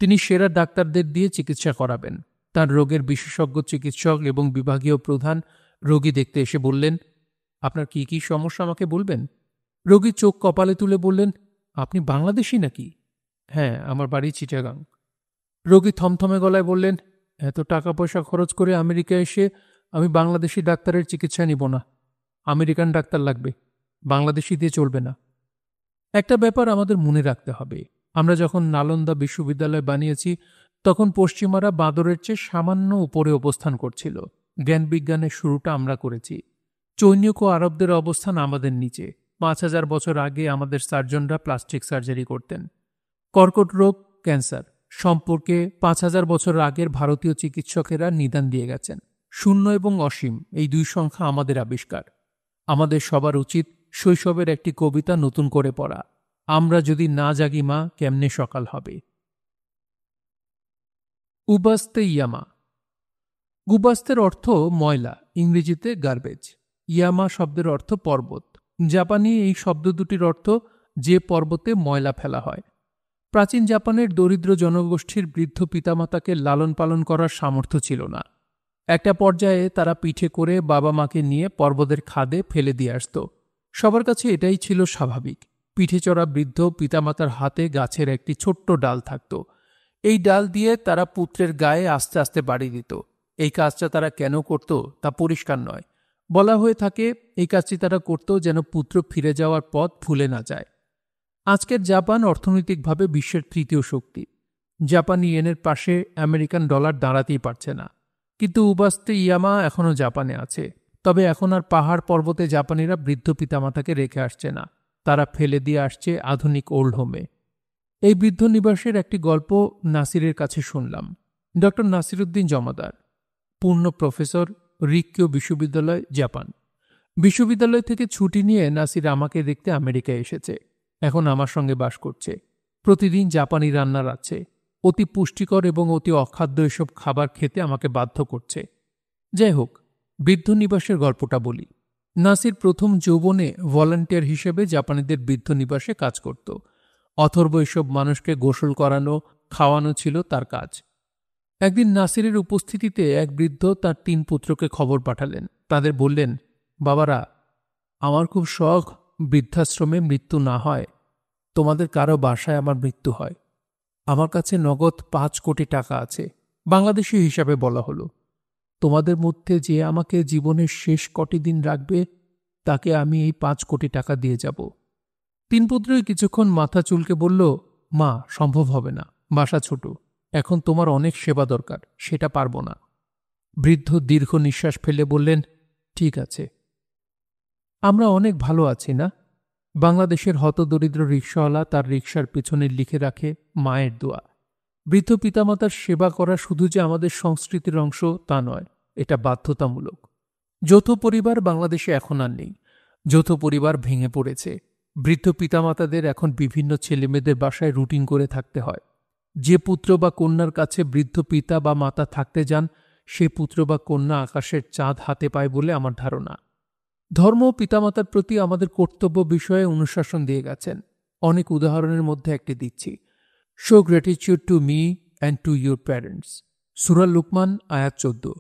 Speaker 1: তিনি সেরা ডাক্তারদের দিয়ে চিকিৎসা করাবেন। তার রোগের বিশেষজ্ঞ চিকিৎসক এবং বিভাগীয় প্রধান রোগী দেখতে এসে বললেন, আপনার কি কি সমস্যা আমাকে বলবেন? রোগী চোখ কপালে তুলে বললেন, আপনি বাংলাদেশী নাকি? হ্যাঁ, আমার বাড়ি চিটাগাং। রোগী থমথমে গলায় বললেন, এত টাকা পয়সা খরচ করে আমেরিকা এসে আমি বাংলাদেশি ডাক্তারের চিকিৎসা নিব না। আমেরিকান ডাক্তার লাগবে, বাংলাদেশি দিয়ে চলবে না। একটা ব্যাপার আমাদের মনে রাখতে হবে। আমরা যখন নালন্দা বিশ্ববিদ্যালয় বানিয়েছি তখন পশ্চিমারা বাঁদরের চেয়ে সামান্য উপরে অবস্থান করছিল। জ্ঞান বিজ্ঞানের শুরুটা আমরা করেছি। চৈনিক ও আরবদের অবস্থান আমাদের নিচে। 5000 বছর আগে আমাদের সার্জনরা প্লাস্টিক সার্জারি করতেন। কর্কট রোগ, ক্যান্সার সম্পর্কে 5000 বছর আগের ভারতীয় চিকিৎসকেরা নিদান দিয়ে গেছেন। 0 এবং অসীম এই দুই সংখ্যা আমাদের আবিষ্কার। আমাদের সবার উচিত শৈশবের একটি কবিতা নতুন করে পড়া, আমরা যদি না জাগি মা কেমনে সকাল হবে। উবাস্তে ইয়ামা। গুবাস্তের অর্থ ময়লা, ইংরেজিতে গার্বেজ। ইয়ামা শব্দের অর্থ পর্বত। জাপানি এই শব্দ দুটির অর্থ যে পর্বতে ময়লা ফেলা হয়। প্রাচীন জাপানের দরিদ্র জনগোষ্ঠীর বৃদ্ধ পিতামাতাকে লালন পালন করার সামর্থ্য ছিল না। একটা পর্যায়ে তারা পিঠে করে বাবা মাকে নিয়ে পর্বতের খাদে ফেলে দিয়ে আসত। সবার কাছে এটাই ছিল স্বাভাবিক। পিঠে চড়া বৃদ্ধ পিতামাতার হাতে গাছের একটি ছোট্ট ডাল থাকত। এই ডাল দিয়ে তারা পুত্রের গায়ে আস্তে আস্তে বাড়ি দিত। এই কাজটা তারা কেন করত তা পরিষ্কার নয়। বলা হয়ে থাকে এই কাজটি তারা করত যেন পুত্র ফিরে যাওয়ার পথ ভুলে না যায়। আজকের জাপান অর্থনৈতিকভাবে বিশ্বের 3য় শক্তি। জাপানি ইয়েনের পাশে আমেরিকান ডলার দাঁড়াতেই পারছে না। কিন্তু উবাস্তে ইয়ামা এখনও জাপানে আছে। তবে এখন আর পাহাড় পর্বতে জাপানিরা বৃদ্ধ পিতামাতাকে রেখে আসছে না। তারা ফেলে দিয়ে আসছে আধুনিক ওল্ড হোমে। এই বৃদ্ধ নিবাসের একটি গল্প নাসিরের কাছে শুনলাম। ডক্টর নাসিরউদ্দিন জমাদার, পূর্ণ প্রফেসর, রিক্কিও বিশ্ববিদ্যালয়, জাপান। বিশ্ববিদ্যালয় থেকে ছুটি নিয়ে নাসির আমাকে দেখতে আমেরিকায় এসেছে। এখন আমার সঙ্গে বাস করছে। প্রতিদিন জাপানি রান্নার আছে। অতি পুষ্টিকর এবং অতি অখাদ্য এসব খাবার খেতে আমাকে বাধ্য করছে। যাই হোক, বৃদ্ধ নিবাসের গল্পটা বলি। নাসির প্রথম যৌবনে ভলান্টিয়ার হিসেবে জাপানিদের বৃদ্ধ নিবাসে কাজ করত। অথর্ব এসব মানুষকে গোসল করানো, খাওয়ানো ছিল তার কাজ। একদিন নাসিরের উপস্থিতিতে এক বৃদ্ধ তার 3 পুত্রকে খবর পাঠালেন। তাদের বললেন, বাবারা, আমার খুব শখ বৃদ্ধাশ্রমে মৃত্যু না হয়, তোমাদের কারো বাসায় আমার মৃত্যু হয়। আমার কাছে নগদ 5 কোটি টাকা আছে। বাংলাদেশি হিসাবে বলা হলো, তোমাদের মধ্যে যে আমাকে জীবনের শেষ কটি দিন রাখবে তাকে আমি এই 5 কোটি টাকা দিয়ে যাব। তিন পুত্রই কিছুক্ষণ মাথা চুলকে বলল, মা, সম্ভব হবে না, বাসা ছোট, এখন তোমার অনেক সেবা দরকার, সেটা পারব না। বৃদ্ধ দীর্ঘ নিঃশ্বাস ফেলে বললেন, ঠিক আছে। আমরা অনেক ভালো আছি না? বাংলাদেশের হতদরিদ্র রিকশাওয়ালা তার রিকশার পেছনে লিখে রাখে মায়ের দোয়া। বৃদ্ধ পিতামাতার সেবা করা শুধু যে আমাদের সংস্কৃতির অংশ তা নয়, এটা বাধ্যতামূলক। যৌথ পরিবার বাংলাদেশে এখন আর নেই। যৌথ পরিবার ভেঙে পড়েছে। বৃদ্ধ পিতামাতাদের এখন বিভিন্ন ছেলেমেয়েদের বাসায় রুটিন করে থাকতে হয়। যে পুত্র বা কন্যার কাছে বৃদ্ধ পিতা বা মাতা থাকতে যান, সে পুত্র বা কন্যা আকাশের চাঁদ হাতে পায় বলে আমার ধারণা। ধর্ম পিতামাতার প্রতি আমাদের কর্তব্য বিষয়ে অনুশাসন দিয়ে গেছেন। অনেক উদাহরণের মধ্যে একটি দিচ্ছি। Show gratitude to me and to your parents, সূরা লুকমান, আয়াত 14।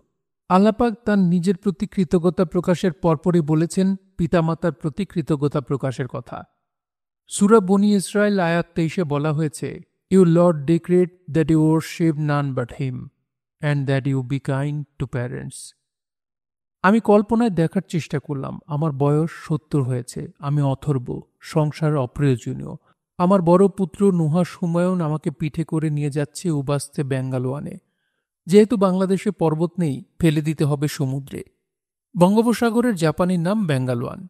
Speaker 1: আল্লাপাক তাঁর নিজের প্রতি কৃতজ্ঞতা প্রকাশের পরপরই বলেছেন পিতামাতার প্রতি কৃতজ্ঞতা প্রকাশের কথা। সূরা বনি ইসরায়েল আয়াত 23 বলা হয়েছে, you lord decreed that you worship none but him and that you be kind to parents. আমি কল্পনায় দেখার চেষ্টা করলাম, আমার বয়স 70 হয়েছে, আমি অথর্ব, সংসার অপ্রয়োজনীয়। আমার বড় পুত্র নুহা সুমায়ুন আমাকে পিঠে করে নিয়ে যাচ্ছে উবাস্তে ব্যাঙ্গালোয়ানে। যেহেতু বাংলাদেশে পর্বত নেই, ফেলে দিতে হবে সমুদ্রে। বঙ্গোপসাগরের জাপানি নাম ব্যাঙ্গালোয়ান।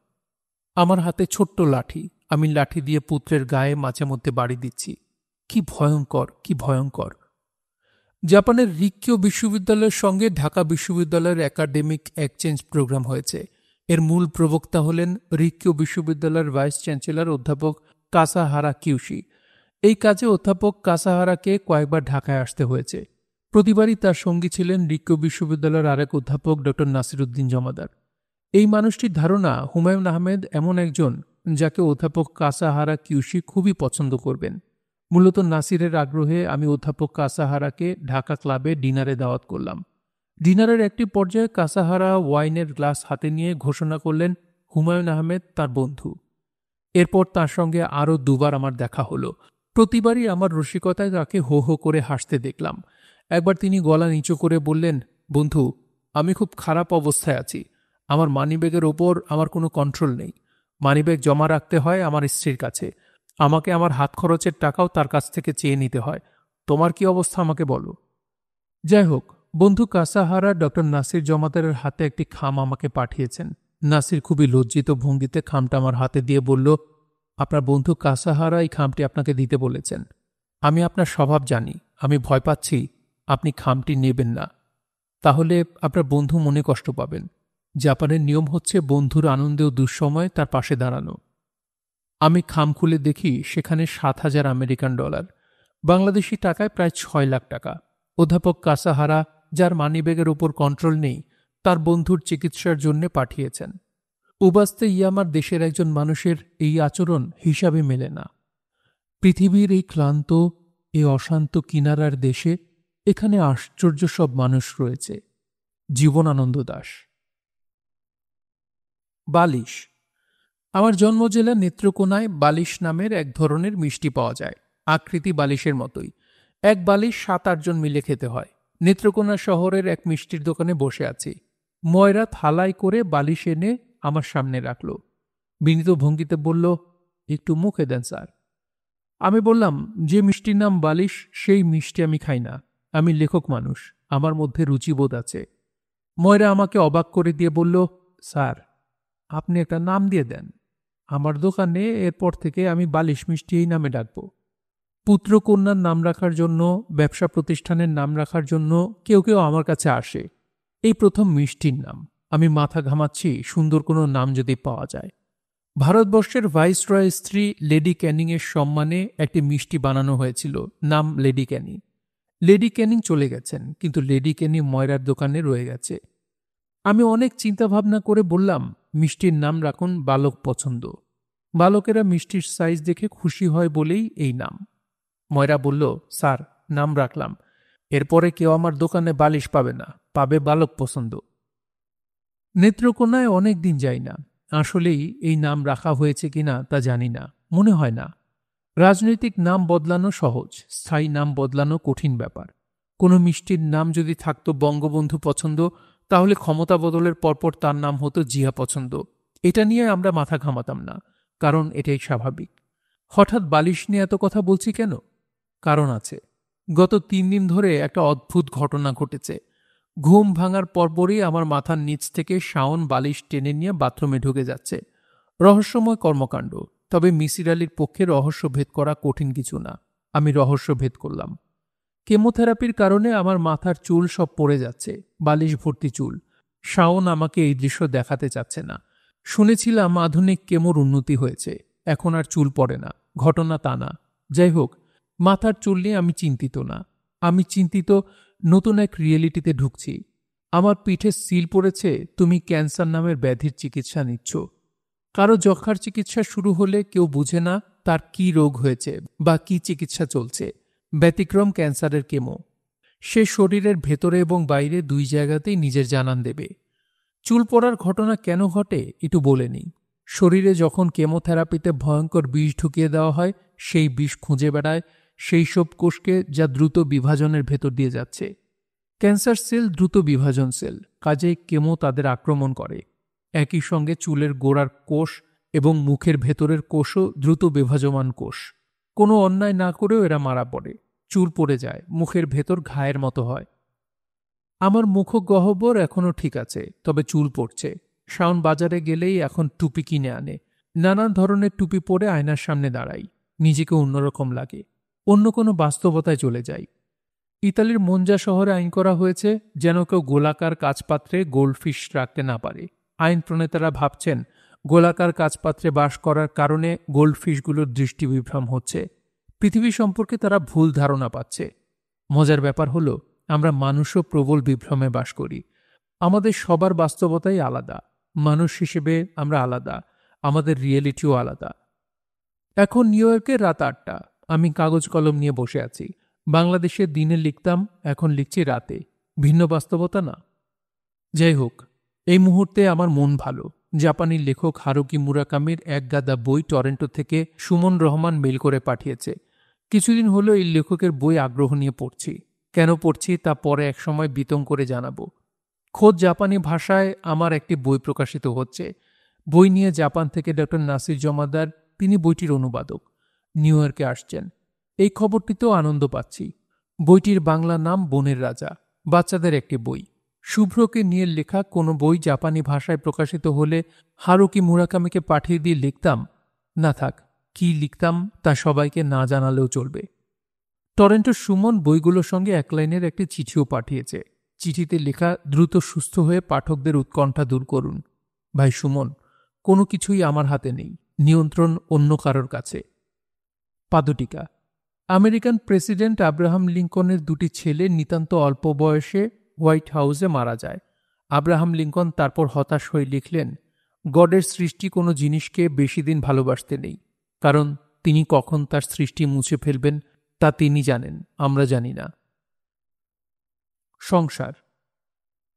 Speaker 1: আমার হাতে ছোট্ট লাঠি, আমি লাঠি দিয়ে পুত্রের গায়ে মাঝে মধ্যে বাড়ি দিচ্ছি। কি ভয়ঙ্কর, কি ভয়ঙ্কর! জাপানের রিক্কিও বিশ্ববিদ্যালয়ের সঙ্গে ঢাকা বিশ্ববিদ্যালয়ের একাডেমিক এক্সচেঞ্জ প্রোগ্রাম হয়েছে। এর মূল প্রবক্তা হলেন রিক্কিও বিশ্ববিদ্যালয়ের ভাইস চ্যান্সেলর অধ্যাপক কাসাহারা কিউশি। এই কাজে অধ্যাপক কাসাহারাকে কয়েকবার ঢাকায় আসতে হয়েছে। প্রতিবারই তার সঙ্গী ছিলেন রিক্কিও বিশ্ববিদ্যালয়ের আরেক অধ্যাপক ড নাসিরুদ্দিন জমাদার। এই মানুষটির ধারণা হুমায়ুন আহমেদ এমন একজন যাকে অধ্যাপক কাসাহারা কিউশি খুবই পছন্দ করবেন। মূলত নাসিরের আগ্রহে আমি অধ্যাপক কাসাহারাকে ঢাকা ক্লাবে ডিনারে দাওয়াত করলাম। ডিনারের একটি পর্যায়ে কাসাহারা ওয়াইনের গ্লাস হাতে নিয়ে ঘোষণা করলেন হুমায়ুন আহমেদ তার বন্ধু। এরপর তার সঙ্গে আরও দুবার আমার দেখা হলো। প্রতিবারই আমার রসিকতায় তাকে হো হো করে হাসতে দেখলাম। একবার তিনি গলা নিচু করে বললেন, বন্ধু, আমি খুব খারাপ অবস্থায় আছি। আমার মানিব্যাগের ওপর আমার কোনো কন্ট্রোল নেই। মানিব্যাগ জমা রাখতে হয় আমার স্ত্রীর কাছে। আমাকে আমার হাত খরচের টাকাও তার কাছ থেকে চেয়ে নিতে হয়। তোমার কি অবস্থা আমাকে বলো। যাই হোক, বন্ধু কাসাহারা ড নাসির জমাদারের হাতে একটি খাম আমাকে পাঠিয়েছেন। নাসির খুবই লজ্জিত ভঙ্গিতে খামটা আমার হাতে দিয়ে বলল, আপনার বন্ধু কাসাহারা এই খামটি আপনাকে দিতে বলেছেন। আমি আপনার স্বভাব জানি, আমি ভয় পাচ্ছি আপনি খামটি নেবেন না, তাহলে আপনার বন্ধু মনে কষ্ট পাবেন। জাপানের নিয়ম হচ্ছে বন্ধুর আনন্দে ও দুঃসময়ে তার পাশে দাঁড়ানো। আমি খাম খুলে দেখি সেখানে 7,000 আমেরিকান ডলার, বাংলাদেশি টাকায় প্রায় 6 লাখ টাকা। অধ্যাপক কাসাহারা, যার মানিব্যাগের ওপর কন্ট্রোল নেই, তার বন্ধুর চিকিৎসার জন্য পাঠিয়েছেন। উবাস্তে ইয়ামার দেশের একজন মানুষের এই আচরণ হিসাবে মেলে না। পৃথিবীর এই ক্লান্ত, এই অশান্ত কিনারার দেশে এখানে আশ্চর্য সব মানুষ রয়েছে। জীবনানন্দ দাশ। বালিশ। আমার জন্ম জেলা নেত্রকোনায় বালিশ নামের এক ধরনের মিষ্টি পাওয়া যায়। আকৃতি বালিশের মতোই। এক বালিশ 7-8 জন মিলে খেতে হয়। নেত্রকোনা শহরের এক মিষ্টির দোকানে বসে আছি। ময়রা থালায় করে বালিশ এনে আমার সামনে রাখল। বিনীত ভঙ্গিতে বলল, একটু মুখে দেন স্যার। আমি বললাম, যে মিষ্টির নাম বালিশ সেই মিষ্টি আমি খাই না। আমি লেখক মানুষ, আমার মধ্যে রুচিবোধ আছে। ময়রা আমাকে অবাক করে দিয়ে বলল, স্যার, আপনি একটা নাম দিয়ে দেন। আমার দোকানে এরপর থেকে আমি বালিশ মিষ্টি এই নামে ডাকব। পুত্র কন্যার নাম রাখার জন্য, ব্যবসা প্রতিষ্ঠানের নাম রাখার জন্য কেউ কেউ আমার কাছে আসে। এই প্রথম মিষ্টির নাম। আমি মাথা ঘামাচ্ছি সুন্দর কোনো নাম যদি পাওয়া যায়। ভারতবর্ষের ভাইসরয়ের স্ত্রী লেডি ক্যানিংয়ের সম্মানে একটি মিষ্টি বানানো হয়েছিল, নাম লেডি ক্যানি। লেডি ক্যানিং চলে গেছেন, কিন্তু লেডি ক্যানি ময়রার দোকানে রয়ে গেছে। আমি অনেক চিন্তাভাবনা করে বললাম, মিষ্টির নাম রাখুন বালক পছন্দ। বালকেরা মিষ্টির সাইজ দেখে খুশি হয় বলেই এই নাম। ময়রা বলল, স্যার, নাম রাখলাম, এরপরে কেউ আমার দোকানে বালিশ পাবে না, পাবে বালক পছন্দ। নেত্রকোনায় অনেক দিন যাই না। আসলেই এই নাম রাখা হয়েছে কিনা তা জানি না, মনে হয় না। রাজনৈতিক নাম বদলানো সহজ, স্থায়ী নাম বদলানো কঠিন ব্যাপার। কোনো মিষ্টির নাম যদি থাকতো বঙ্গবন্ধু পছন্দ, তাহলে ক্ষমতা বদলের পরপর তার নাম হতো জিয়া পছন্দ। এটা নিয়ে আমরা মাথা ঘামাতাম না, কারণ এটাই স্বাভাবিক। হঠাৎ বালিশ নিয়ে এত কথা বলছি কেন? কারণ আছে। গত 3 দিন ধরে একটা অদ্ভুত ঘটনা ঘটেছে। ঘুম ভাঙার পরপরই আমার মাথার নিচ থেকে শাওন বালিশ টেনে নিয়ে বাথরুমে ঢুকে যাচ্ছে। রহস্যময় কর্মকাণ্ড। তবে মিসির আলীর পক্ষে রহস্য ভেদ করা কঠিন কিছু না। আমি রহস্য ভেদ করলাম। কেমোথেরাপির কারণে আমার মাথার চুল সব পড়ে যাচ্ছে, বালিশ ভর্তি চুল। শাওন আমাকে এই দৃশ্য দেখাতে চাচ্ছে না। শুনেছিলাম আধুনিক কেমোর উন্নতি হয়েছে, এখন আর চুল পড়ে না। ঘটনা তা না। যাই হোক, মাথার চুল নিয়ে আমি চিন্তিত না। আমি চিন্তিত নতুন এক রিয়েলিটিতে ঢুকছি। আমার পিঠে সিল পড়েছে, তুমি ক্যান্সার নামের ব্যাধির চিকিৎসা নিচ্ছ। কারো যক্ষার চিকিৎসা শুরু হলে কেউ বুঝে না তার কি রোগ হয়েছে বা কি চিকিৎসা চলছে। ব্যতিক্রম ক্যান্সারের কেমো। সে শরীরের ভেতরে এবং বাইরে দুই জায়গাতেই নিজের জানান দেবে। চুল পড়ার ঘটনা কেন ঘটে একটু বলে নিই। শরীরে যখন কেমোথেরাপিতে ভয়ঙ্কর বিষ ঢুকিয়ে দেওয়া হয়, সেই বিষ খুঁজে বেড়ায় সেই সব কোষকে যা দ্রুত বিভাজনের ভেতর দিয়ে যাচ্ছে। ক্যান্সার সেল দ্রুত বিভাজন সেল, কাজেই কেমো তাদের আক্রমণ করে। একই সঙ্গে চুলের গোড়ার কোষ এবং মুখের ভেতরের কোষও দ্রুত বিভাজমান কোষ। কোনো অন্যায় না করেও এরা মারা পড়ে। চুল পড়ে যায়, মুখের ভেতর ঘায়ের মতো হয়। আমার মুখগহ্বর এখনও ঠিক আছে, তবে চুল পড়ছে। শাওন বাজারে গেলেই এখন টুপি কিনে আনে। নানান ধরনের টুপি পরে আয়নার সামনে দাঁড়াই। নিজেকে অন্যরকম লাগে, অন্য কোনো বাস্তবতায় চলে যাই। ইতালির মঞ্জা শহরে আইন করা হয়েছে যেন কেউ গোলাকার কাচপাত্রে গোল্ডফিশ রাখতে না পারে। আইন প্রণেতারা ভাবছেন গোলাকার কাচপাত্রে বাস করার কারণে গোল্ডফিশগুলোর দৃষ্টিবিভ্রম হচ্ছে। পৃথিবী সম্পর্কে তারা ভুল ধারণা পাচ্ছে। মজার ব্যাপার হলো, আমরা মানুষও প্রবল বিভ্রমে বাস করি। আমাদের সবার বাস্তবতাই আলাদা। মানুষ হিসেবে আমরা আলাদা, আমাদের রিয়েলিটিও আলাদা। এখন নিউ ইয়র্কে রাত 8টা। আমি কাগজ কলম নিয়ে বসে আছি। বাংলাদেশে দিনে লিখতাম, এখন লিখছি রাতে। ভিন্ন বাস্তবতা না? যাই হোক, এই মুহূর্তে আমার মন ভালো। জাপানি লেখক হারুকি মুরাকামির এক গাদা বই টরন্টো থেকে সুমন রহমান মেল করে পাঠিয়েছে। কিছুদিন হলো এই লেখকের বই আগ্রহ নিয়ে পড়ছি। কেন পড়ছি তা পরে একসময় বিতং করে জানাবো। খোদ জাপানি ভাষায় আমার একটি বই প্রকাশিত হচ্ছে। বই নিয়ে জাপান থেকে ডক্টর নাসির জমাদার, তিনি বইটির অনুবাদক, নিউ ইয়র্কে আসছেন। এই খবরটিতেও আনন্দ পাচ্ছি। বইটির বাংলা নাম বনের রাজা, বাচ্চাদের একটি বই। শুভ্রকে নিয়ে লেখা কোনো বই জাপানি ভাষায় প্রকাশিত হলে হারুকি মুরাকামিকে পাঠিয়ে দিয়ে লিখতাম। না থাক, কি লিখতাম তা সবাইকে না জানালেও চলবে। টরন্টোর সুমন বইগুলোর সঙ্গে এক লাইনের একটি চিঠিও পাঠিয়েছে। চিঠিতে লেখা, দ্রুত সুস্থ হয়ে পাঠকদের উৎকণ্ঠা দূর করুন। ভাই সুমন, কোনো কিছুই আমার হাতে নেই, নিয়ন্ত্রণ অন্য কারোর কাছে। পাদটিকা। আমেরিকান প্রেসিডেন্ট আব্রাহাম লিঙ্কনের দুটি ছেলে নিতান্ত অল্প বয়সে হোয়াইট হাউসে মারা যায়। আব্রাহাম লিঙ্কন তারপর হতাশ হয়ে লিখলেন, গডের সৃষ্টি কোনো জিনিসকে বেশি দিন ভালোবাসতে নেই, কারণ তিনি কখন তার সৃষ্টি মুছে ফেলবেন তা তিনি জানেন, আমরা জানি না। সংসার।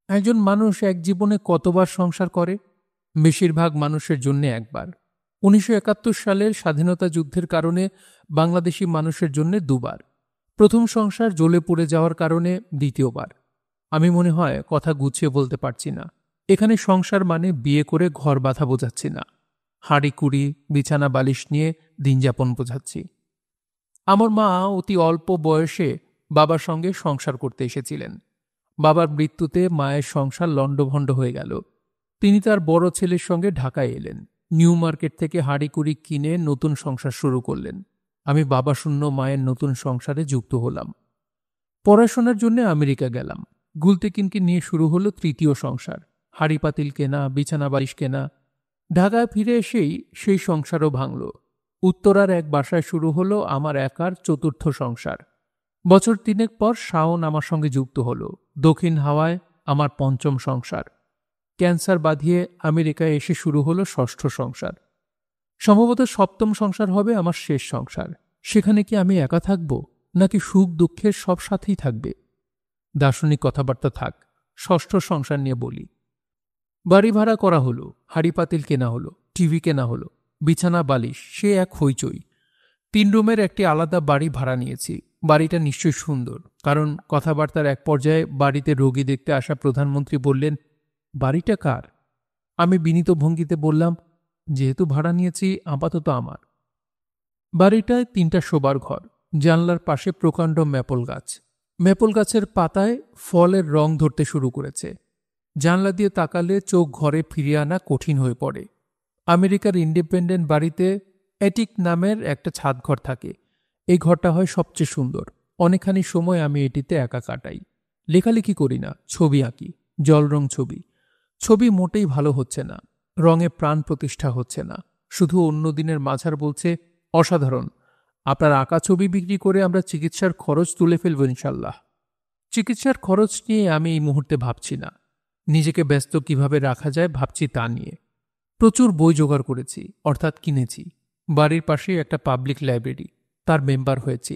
Speaker 1: একজন মানুষ এক জীবনে কতবার সংসার করে? বেশিরভাগ মানুষের জন্য একবার। 1971 সালের স্বাধীনতা যুদ্ধের কারণে বাংলাদেশি মানুষের জন্য 2বার। প্রথম সংসার জ্বলে পড়ে যাওয়ার কারণে দ্বিতীয়বার। আমি মনে হয় কথা গুছিয়ে বলতে পারছি না। এখানে সংসার মানে বিয়ে করে ঘর বাঁধা বোঝাচ্ছি না। হাঁড়ি কুড়ি, বিছানা বালিশ নিয়ে দিনযাপন বোঝাচ্ছি। আমার মা অতি অল্প বয়সে বাবার সঙ্গে সংসার করতে এসেছিলেন। বাবার মৃত্যুতে মায়ের সংসার লণ্ডভণ্ড হয়ে গেল। তিনি তার বড় ছেলের সঙ্গে ঢাকায় এলেন। নিউ মার্কেট থেকে হাঁড়িকুড়ি কিনে নতুন সংসার শুরু করলেন। আমি বাবা শূন্য মায়ের নতুন সংসারে যুক্ত হলাম। পড়াশোনার জন্য আমেরিকা গেলাম। গুলতে কিনকে নিয়ে শুরু হলো তৃতীয় সংসার। হাঁড়ি পাতিল কেনা, বিছানা বালিশ কেনা। ঢাকায় ফিরে এসেই সেই সংসারও ভাঙল। উত্তরার এক বাসায় শুরু হলো আমার একার চতুর্থ সংসার। বছর 3 পর শাওন আমার সঙ্গে যুক্ত হলো। দক্ষিণ হাওয়ায় আমার পঞ্চম সংসার। ক্যান্সার বাঁধিয়ে আমেরিকায় এসে শুরু হলো ষষ্ঠ সংসার। সম্ভবত সপ্তম সংসার হবে আমার শেষ সংসার। সেখানে কি আমি একা থাকব, নাকি সুখ দুঃখের সব সাথেই থাকবে? দার্শনিক কথাবার্তা থাক, ষষ্ঠ সংসার নিয়ে বলি। বাড়ি ভাড়া করা হলো, হাঁড়ি পাতিল কেনা হলো, টিভি কেনা হলো, বিছানা বালিশ, সে এক হইচই। 3 রুমের একটি আলাদা বাড়ি ভাড়া নিয়েছি। বাড়িটা নিশ্চয়ই সুন্দর, কারণ কথাবার্তার এক পর্যায়ে বাড়িতে রোগী দেখতে আসা প্রধানমন্ত্রী বললেন, বাড়িটা কার? আমি বিনীত ভঙ্গিতে বললাম, যেহেতু ভাড়া নিয়েছি আপাতত আমার। বাড়িটায় 3টা শোবার ঘর, জানলার পাশে প্রকাণ্ড ম্যাপল গাছ। ম্যাপল গাছের পাতায় ফলের রং ধরতে শুরু করেছে। জানলা দিয়ে তাকালে চোখ ঘরে ফিরিয়ে আনা কঠিন হয়ে পড়ে। আমেরিকার ইন্ডিপেন্ডেন্ট বাড়িতে অ্যাটিক নামের একটা ছাদঘর থাকে। এই ঘরটা হয় সবচেয়ে সুন্দর। অনেকখানি সময় আমি এটিতে একা কাটাই। লেখালেখি করি না, ছবি আঁকি, জলরং ছবি। ছবি মোটেই ভালো হচ্ছে না, রঙে প্রাণ প্রতিষ্ঠা হচ্ছে না। শুধু অন্য দিনের মাঝার বলছে, অসাধারণ, আপনার আঁকা ছবি বিক্রি করে আমরা চিকিৎসার খরচ তুলে ফেলব ইনশাল্লাহ। চিকিৎসার খরচ নিয়ে আমি এই মুহূর্তে ভাবছি না, নিজেকে ব্যস্ত কিভাবে রাখা যায় ভাবছি তা নিয়ে। প্রচুর বই জোগাড় করেছি, অর্থাৎ কিনেছি। বাড়ির পাশেই একটা পাবলিক লাইব্রেরি, তার মেম্বার হয়েছি।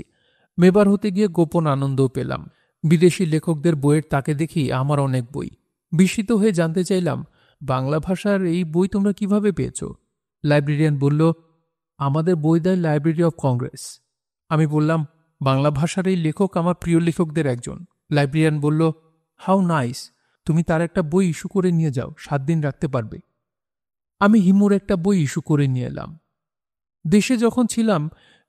Speaker 1: মেম্বার হতে গিয়ে গোপন আনন্দও পেলাম। বিদেশি লেখকদের বইয়ের তাকে দেখি আমার অনেক বই। বিস্মিত হয়ে জানতে চাইলাম, বাংলা ভাষার এই বই তোমরা কিভাবে পেয়েছ? লাইব্রেরিয়ান বলল, আমাদের বই দেয় লাইব্রেরি অফ কংগ্রেস। আমি বললাম, বাংলা ভাষার এই লেখক আমার প্রিয় লেখকদের একজন। লাইব্রেরিয়ান বলল, হাউ নাইস, তুমি তার একটা বই ইস্যু করে নিয়ে যাও, 7 দিন রাখতে পারবে। আমি হিমুর একটা বই ইস্যু করে নিয়ে এলাম। দেশে যখন ছিলাম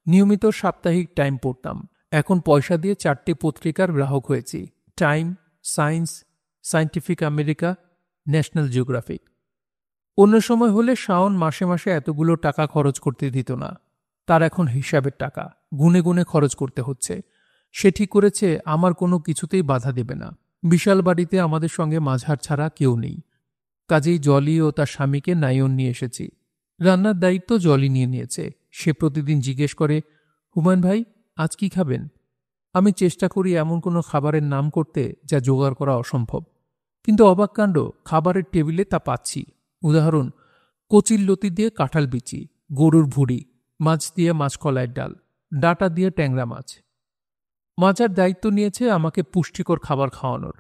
Speaker 1: নিয়মিত সাপ্তাহিক টাইম পড়তাম। এখন পয়সা দিয়ে 4টে পত্রিকার গ্রাহক হয়েছি, time, science, scientific America, national geographic. অন্য সময় হলে শাওন মাসে মাসে এতগুলো টাকা খরচ করতে দিত না। তার এখন হিসাবের টাকা, গুনে গুনে খরচ করতে হচ্ছে। সে ঠিক করেছে আমার কোনো কিছুতেই বাধা দেবে না। বিশাল বাড়িতে আমাদের সঙ্গে মাঝার ছাড়া কেউ নেই। কাজেই জলি ও তার স্বামীকে নাইয়ন নিয়ে এসেছি। রান্নার দায়িত্ব জলি নিয়ে নিয়েছে। সে প্রতিদিন জিজ্ঞেস করে, হুমায়ুন ভাই, আজ কি খাবেন? আমি চেষ্টা করি এমন কোনো খাবারের নাম করতে যা জোগাড় করা অসম্ভব, কিন্তু অবাক কাণ্ড, খাবারের টেবিলে তা পাচ্ছি। উদাহরণ, কচির লতি দিয়ে কাঁঠাল বিচি, গরুর ভুড়ি, মাছ দিয়ে মাছকলাইয়ের ডাল, ডাটা দিয়ে ট্যাংরা মাছ। মাজার দায়িত্ব নিয়েছে আমাকে পুষ্টিকর খাবার খাওয়ানোর।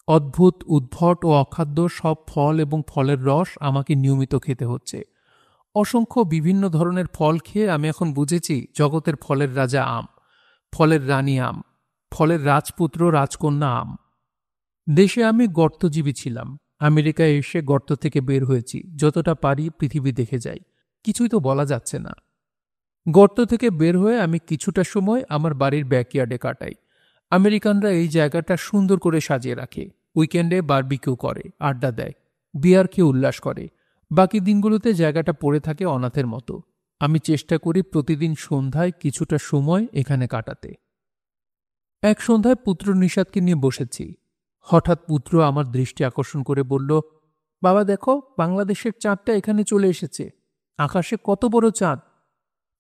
Speaker 1: অদ্ভুত, উদ্ভট ও অখাদ্য সব ফল এবং ফলের রস আমাকে নিয়মিত খেতে হচ্ছে। অসংখ্য বিভিন্ন ধরনের ফল খেয়ে আমি এখন বুঝেছি জগতের ফলের রাজা আম, ফলের রানী আম, ফলের রাজপুত্র রাজকন্যা আম। দেশে আমি গর্তজীবী ছিলাম। আমেরিকায় এসে গর্ত থেকে বের হয়েছি। যতটা পারি পৃথিবী দেখে যাই। কিছুই তো বলা যাচ্ছে না। গর্ত থেকে বের হয়ে আমি কিছুটা সময় আমার বাড়ির ব্যাকইয়ার্ডে কাটাই। আমেরিকানরা এই জায়গাটা সুন্দর করে সাজিয়ে রাখে। উইকেন্ডে বারবিকিউ করে, আড্ডা দেয়, বিয়ার খেয়ে উল্লাস করে। বাকি দিনগুলোতে জায়গাটা পড়ে থাকে অনাথের মতো। আমি চেষ্টা করি প্রতিদিন সন্ধ্যায় কিছুটা সময় এখানে কাটাতে। এক সন্ধ্যায় পুত্র নিষাদকে নিয়ে বসেছি। হঠাৎ পুত্র আমার দৃষ্টি আকর্ষণ করে বলল, বাবা দেখো, বাংলাদেশের চাঁদটা এখানে চলে এসেছে। আকাশে কত বড় চাঁদ!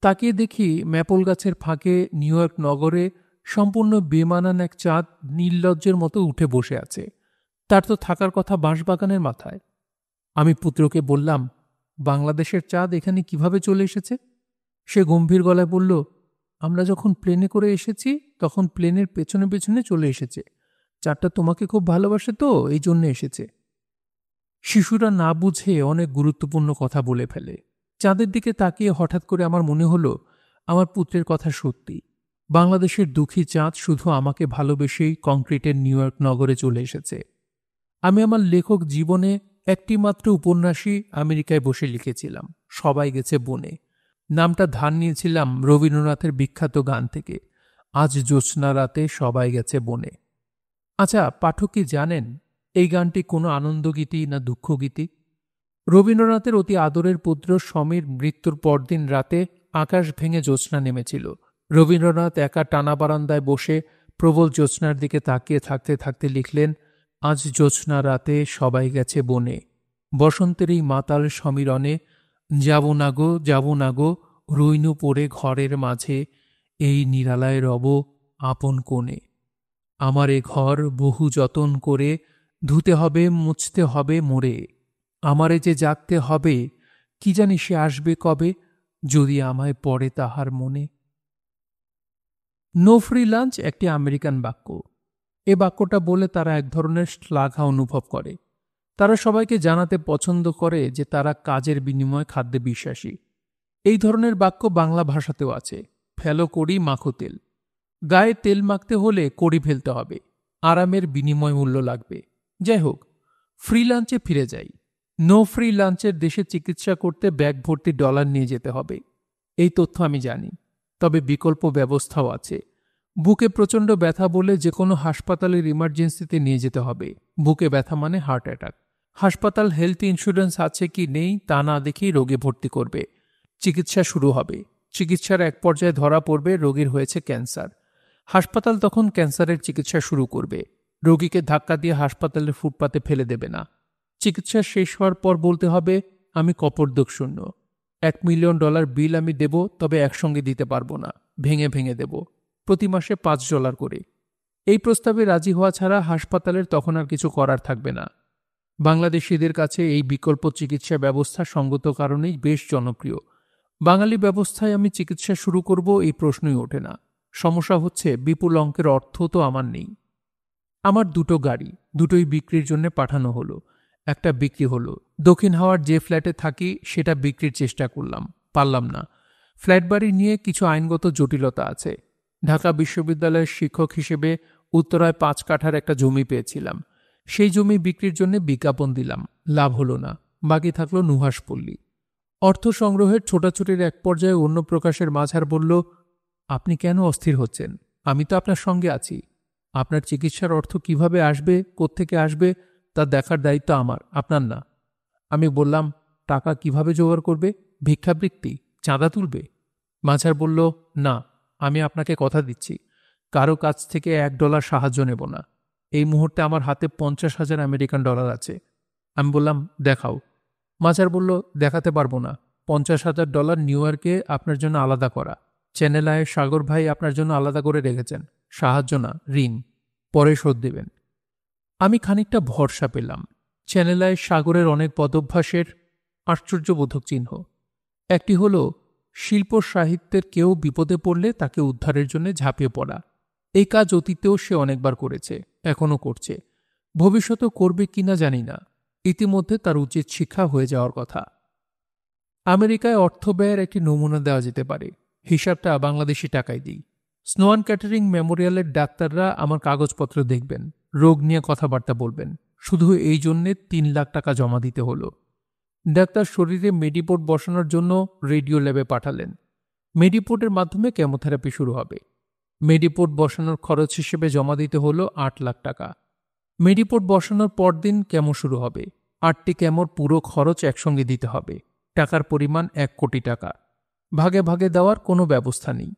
Speaker 1: তাকিয়ে দেখি ম্যাপল গাছের ফাঁকে নিউ ইয়র্ক নগরে সম্পূর্ণ বেমানান এক চাঁদ নির্লজ্জের মতো উঠে বসে আছে। তার তো থাকার কথা বাঁশবাগানের মাথায়। আমি পুত্রকে বললাম, বাংলাদেশের চাঁদ এখানে কিভাবে চলে এসেছে? সে গম্ভীর গলায় বলল, আমরা যখন প্লেনে করে এসেছি তখন প্লেনের পেছনে পেছনে চলে এসেছে। চাঁদটা তোমাকে খুব ভালোবাসে তো এই জন্য এসেছে। শিশুরা না বুঝে অনেক গুরুত্বপূর্ণ কথা বলে ফেলে। চাঁদের দিকে তাকিয়ে হঠাৎ করে আমার মনে হলো আমার পুত্রের কথা সত্যি। বাংলাদেশের দুঃখী চাঁদ শুধু আমাকে ভালোবেসেই কংক্রিটের নিউ ইয়র্ক নগরে চলে এসেছে। আমি আমার লেখক জীবনে একটি মাত্র উপন্যাসই আমেরিকায় বসে লিখেছিলাম, সবাই গেছে বনে। নামটা ধার নিয়েছিলাম রবীন্দ্রনাথের বিখ্যাত গান থেকে, আজ জ্যোৎস্না রাতে সবাই গেছে বনে। আচ্ছা, পাঠক কি জানেন এই গানটি কোনো আনন্দগীতি না দুঃখগীতি? রবীন্দ্রনাথের অতি আদরের পুত্র সমীর মৃত্যুর পরদিন রাতে আকাশ ভেঙে জ্যোৎস্না নেমেছিল। রবীন্দ্রনাথ একা টানা বারান্দায় বসে প্রবল জ্যোৎস্নার দিকে তাকিয়ে থাকতে থাকতে লিখলেন, আজ জ্যোৎস্না রাতে সবাই গেছে বনে, বসন্তের এই মাতাল সমীরণে, যাব না গো রইনু পড়ে ঘরের মাঝে, এই নিরালায় রব আপন কোণে। আমার এ ঘর বহু যতন করে, ধুতে হবে মুছতে হবে মোরে, আমারে যে জাগতে হবে, কি জানি সে আসবে কবে, যদি আমায় পড়ে তাহার মনে। নো ফ্রি লাঞ্চ একটি আমেরিকান বাক্য। এ বাক্যটা বলে তারা এক ধরনের শ্লাঘা অনুভব করে। তারা সবাইকে জানাতে পছন্দ করে যে তারা কাজের বিনিময়ে খাদ্যে বিশ্বাসী। এই ধরনের বাক্য বাংলা ভাষাতেও আছে। ফেলো কড়ি মাখো তেল। গায়ে তেল মাখতে হলে কড়ি ফেলতে হবে, আরামের বিনিময় মূল্য লাগবে। যাই হোক, ফ্রি লাঞ্চে ফিরে যাই। নো ফ্রি লাঞ্চের দেশে চিকিৎসা করতে ব্যাগ ভর্তি ডলার নিয়ে যেতে হবে, এই তথ্য আমি জানি। তবে বিকল্প ব্যবস্থাও আছে। বুকে প্রচণ্ড ব্যথা বলে যে কোনো হাসপাতালের ইমার্জেন্সিতে নিয়ে যেতে হবে। বুকে ব্যথা মানে হার্ট অ্যাটাক। হাসপাতাল হেলথ ইন্স্যুরেন্স আছে কি নেই তা না দেখেই রোগী ভর্তি করবে। চিকিৎসা শুরু হবে। চিকিৎসার এক পর্যায়ে ধরা পড়বে রোগীর হয়েছে ক্যান্সার। হাসপাতাল তখন ক্যান্সারের চিকিৎসা শুরু করবে। রোগীকে ধাক্কা দিয়ে হাসপাতালের ফুটপাতে ফেলে দেবে না। চিকিৎসা শেষ হওয়ার পর বলতে হবে, আমি কপর্দক শূন্য, $1 মিলিয়ন বিল আমি দেব, তবে একসঙ্গে দিতে পারবো না, ভেঙে ভেঙে দেব, প্রতি মাসে $5 করে। এই প্রস্তাবে রাজি হওয়া ছাড়া হাসপাতালের তখন আর কিছু করার থাকবে না। বাংলাদেশিদের কাছে এই বিকল্প চিকিৎসা ব্যবস্থা সঙ্গত কারণেই বেশ জনপ্রিয়। বাঙালি ব্যবস্থায় আমি চিকিৎসা শুরু করব এই প্রশ্নই ওঠে না। সমস্যা হচ্ছে বিপুল অঙ্কের অর্থ তো আমার নেই। আমার দুটো গাড়ি, দুটোই বিক্রির জন্য পাঠানো হলো। একটা বিক্রি হলো। দক্ষিণ হাওয়ার যে ফ্ল্যাটে থাকি সেটা বিক্রির চেষ্টা করলাম, পারলাম না। ফ্ল্যাট বাড়ি নিয়ে কিছু আইনগত জটিলতা আছে। ঢাকা বিশ্ববিদ্যালয়ের শিক্ষক হিসেবে উত্তরায় 5 কাঠার একটা জমি পেয়েছিলাম। সেই জমি বিক্রির জন্য বিজ্ঞাপন দিলাম, লাভ হলো না। বাকি থাকলো নুহাশপল্লী। অর্থ সংগ্রহের ছোটাছুটির এক পর্যায়ে অন্য প্রকাশের মাঝার বলল, আপনি কেন অস্থির হচ্ছেন? আমি তো আপনার সঙ্গে আছি। আপনার চিকিৎসার অর্থ কিভাবে আসবে, কোত্থেকে আসবে তা দেখার দায়িত্ব আমার, আপনার না। আমি বললাম, টাকা কিভাবে জোগাড় করবে? ভিক্ষাবৃত্তি, চাঁদা তুলবে? মাঝার বলল, না, আমি আপনাকে কথা দিচ্ছি, কারো কাছ থেকে $1 সাহায্য নেব না। এই মুহূর্তে আমার হাতে $50,000 আছে। আমি বললাম, দেখাও। মাঝার বলল, দেখাতে পারবো না। $50,000 নিউ ইয়র্কে আপনার জন্য আলাদা করা। চ্যানেল আয়ে সাগর ভাই আপনার জন্য আলাদা করে রেখেছেন। সাহায্য না, ঋণ, পরে শোধ দেবেন। আমি খানিকটা ভরসা পেলাম। চ্যানেল আয়ে সাগরের অনেক পদভ্যাসের আশ্চর্যবোধক চিহ্ন। একটি হল শিল্প সাহিত্যের কেউ বিপদে পড়লে তাকে উদ্ধারের জন্য ঝাঁপিয়ে পড়া। এই কাজ অতীতেও সে অনেকবার করেছে, এখনও করছে, ভবিষ্যতেও করবে কিনা জানি না। ইতিমধ্যে তার উচিত শিক্ষা হয়ে যাওয়ার কথা। আমেরিকায় অর্থ ব্যয়ের একটি নমুনা দেওয়া যেতে পারে। হিসাবটা বাংলাদেশি টাকায় দিই। স্নোয়ান ক্যাটারিং মেমোরিয়ালের ডাক্তাররা আমার কাগজপত্র দেখবেন, রোগ নিয়ে কথাবার্তা বলবেন। শুধু এই জন্যে $3 লাখ জমা দিতে হলো। ডাক্তার শরীরে মেডিপোর্ট বসানোর জন্য রেডিও ল্যাবে পাঠালেন। মেডিপোর্টের মাধ্যমে কেমোথেরাপি শুরু হবে। মেডিপোর্ট বসানোর খরচ হিসেবে জমা দিতে হলো $8 লাখ। মেডিপোর্ট বসানোর পরদিন কেমো শুরু হবে। 8টি কেমোর পুরো খরচ একসঙ্গে দিতে হবে। টাকার পরিমাণ $1 কোটি। ভাগে ভাগে দেওয়ার কোনো ব্যবস্থা নেই।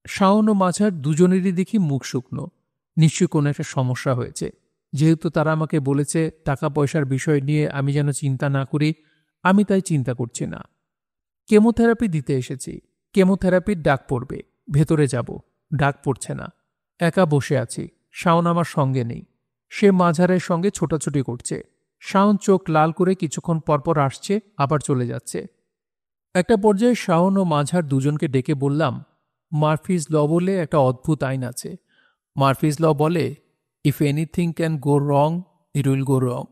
Speaker 1: শাওন ও মাঝার দুজনেরই দেখি মুখ শুকনো। নিশ্চয়ই কোনো একটা সমস্যা হয়েছে। যেহেতু তারা আমাকে বলেছে টাকা পয়সার বিষয় নিয়ে আমি যেন চিন্তা না করি, আমি তাই চিন্তা করছি না। কেমোথেরাপি দিতে এসেছি। কেমোথেরাপির ডাক পড়বে, ভেতরে যাব। ডাক পড়ছে না। একা বসে আছি। শাওন আমার সঙ্গে নেই। সে মাঝারের সঙ্গে ছোটাছুটি করছে। শাওন চোখ লাল করে কিছুক্ষণ পরপর আসছে, আবার চলে যাচ্ছে। একটা পর্যায়ে শাওন ও মাঝার দুজনকে ডেকে বললাম, মার্ফিজ ল বলে একটা অদ্ভুত আইন আছে। মার্ফিজ ল বলে, if anything can go wrong, it will go wrong.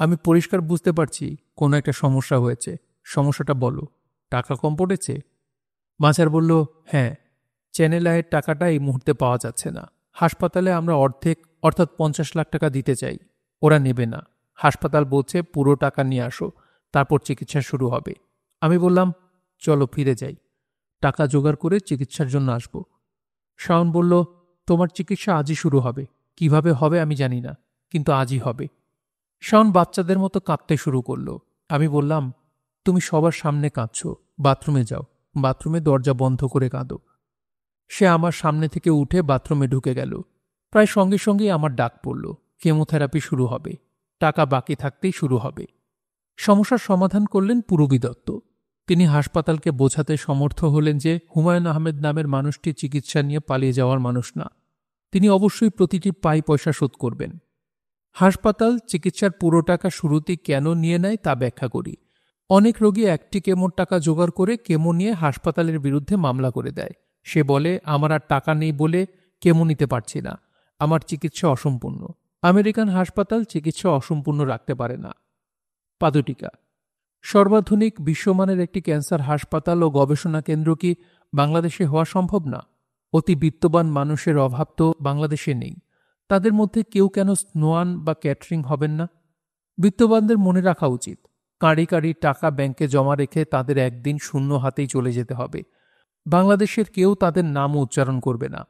Speaker 1: আমি পরিষ্কার বুঝতে পারছি কোনো একটা সমস্যা হয়েছে। সমস্যাটা বলো। টাকা কম পড়েছে? মাঝার বলল, হ্যাঁ, চ্যানেল আয়ের টাকাটা এই মুহূর্তে পাওয়া যাচ্ছে না। হাসপাতালে আমরা অর্ধেক, অর্থাৎ $50 লাখ দিতে চাই। ওরা নেবে না। হাসপাতাল বলছে পুরো টাকা নিয়ে আসো, তারপর চিকিৎসা শুরু হবে। আমি বললাম, চলো ফিরে যাই, টাকা জোগাড় করে চিকিৎসার জন্য আসব। শাওন বলল, তোমার চিকিৎসা আজই শুরু হবে। কিভাবে হবে আমি জানি না, কিন্তু আজই হবে। শাওন বাচ্চাদের মতো কাঁদতে শুরু করলো। আমি বললাম, তুমি সবার সামনে কাঁদছ, বাথরুমে যাও, বাথরুমে দরজা বন্ধ করে কাঁদো। সে আমার সামনে থেকে উঠে বাথরুমে ঢুকে গেল। প্রায় সঙ্গে সঙ্গেই আমার ডাক পড়ল, কেমোথেরাপি শুরু হবে। টাকা বাকি থাকতেই শুরু হবে। সমস্যার সমাধান করলেন পূরবী দত্ত। তিনি হাসপাতালকে বোঝাতে সমর্থ হলেন যে হুমায়ুন আহমেদ নামের মানুষটি চিকিৎসা নিয়ে পালিয়ে যাওয়ার মানুষ না। তিনি অবশ্যই প্রতিটি পাই পয়সা শোধ করবেন। হাসপাতাল চিকিৎসার পুরো টাকা শুরুতেই কেন নিয়ে নেয় তা ব্যাখ্যা করি। অনেক রোগী একটি কেমোর টাকা জোগাড় করে কেমো নিয়ে হাসপাতালের বিরুদ্ধে মামলা করে দেয়। সে বলে, আমার আর টাকা নেই বলে কেমো নিতে পারছি না, আমার চিকিৎসা অসম্পূর্ণ। আমেরিকান হাসপাতাল চিকিৎসা অসম্পূর্ণ রাখতে পারে না। পাদুটিকা। সর্বাধুনিক বিশ্বমানের একটি ক্যান্সার হাসপাতাল ও গবেষণা কেন্দ্র কি বাংলাদেশে হওয়া সম্ভব না? অতি বিত্তবান মানুষের অভাব তো বাংলাদেশে নেই। তাদের মধ্যে কেউ কেন স্নোয়ান বা ক্যাটারিং হবেন না? বিত্তবানদের মনে রাখা উচিত, কাঁড়ি কাঁড়ি টাকা ব্যাংকে জমা রেখে তাদের একদিন শূন্য হাতেই চলে যেতে হবে। বাংলাদেশের কেউ তাদের নামও উচ্চারণ করবে না।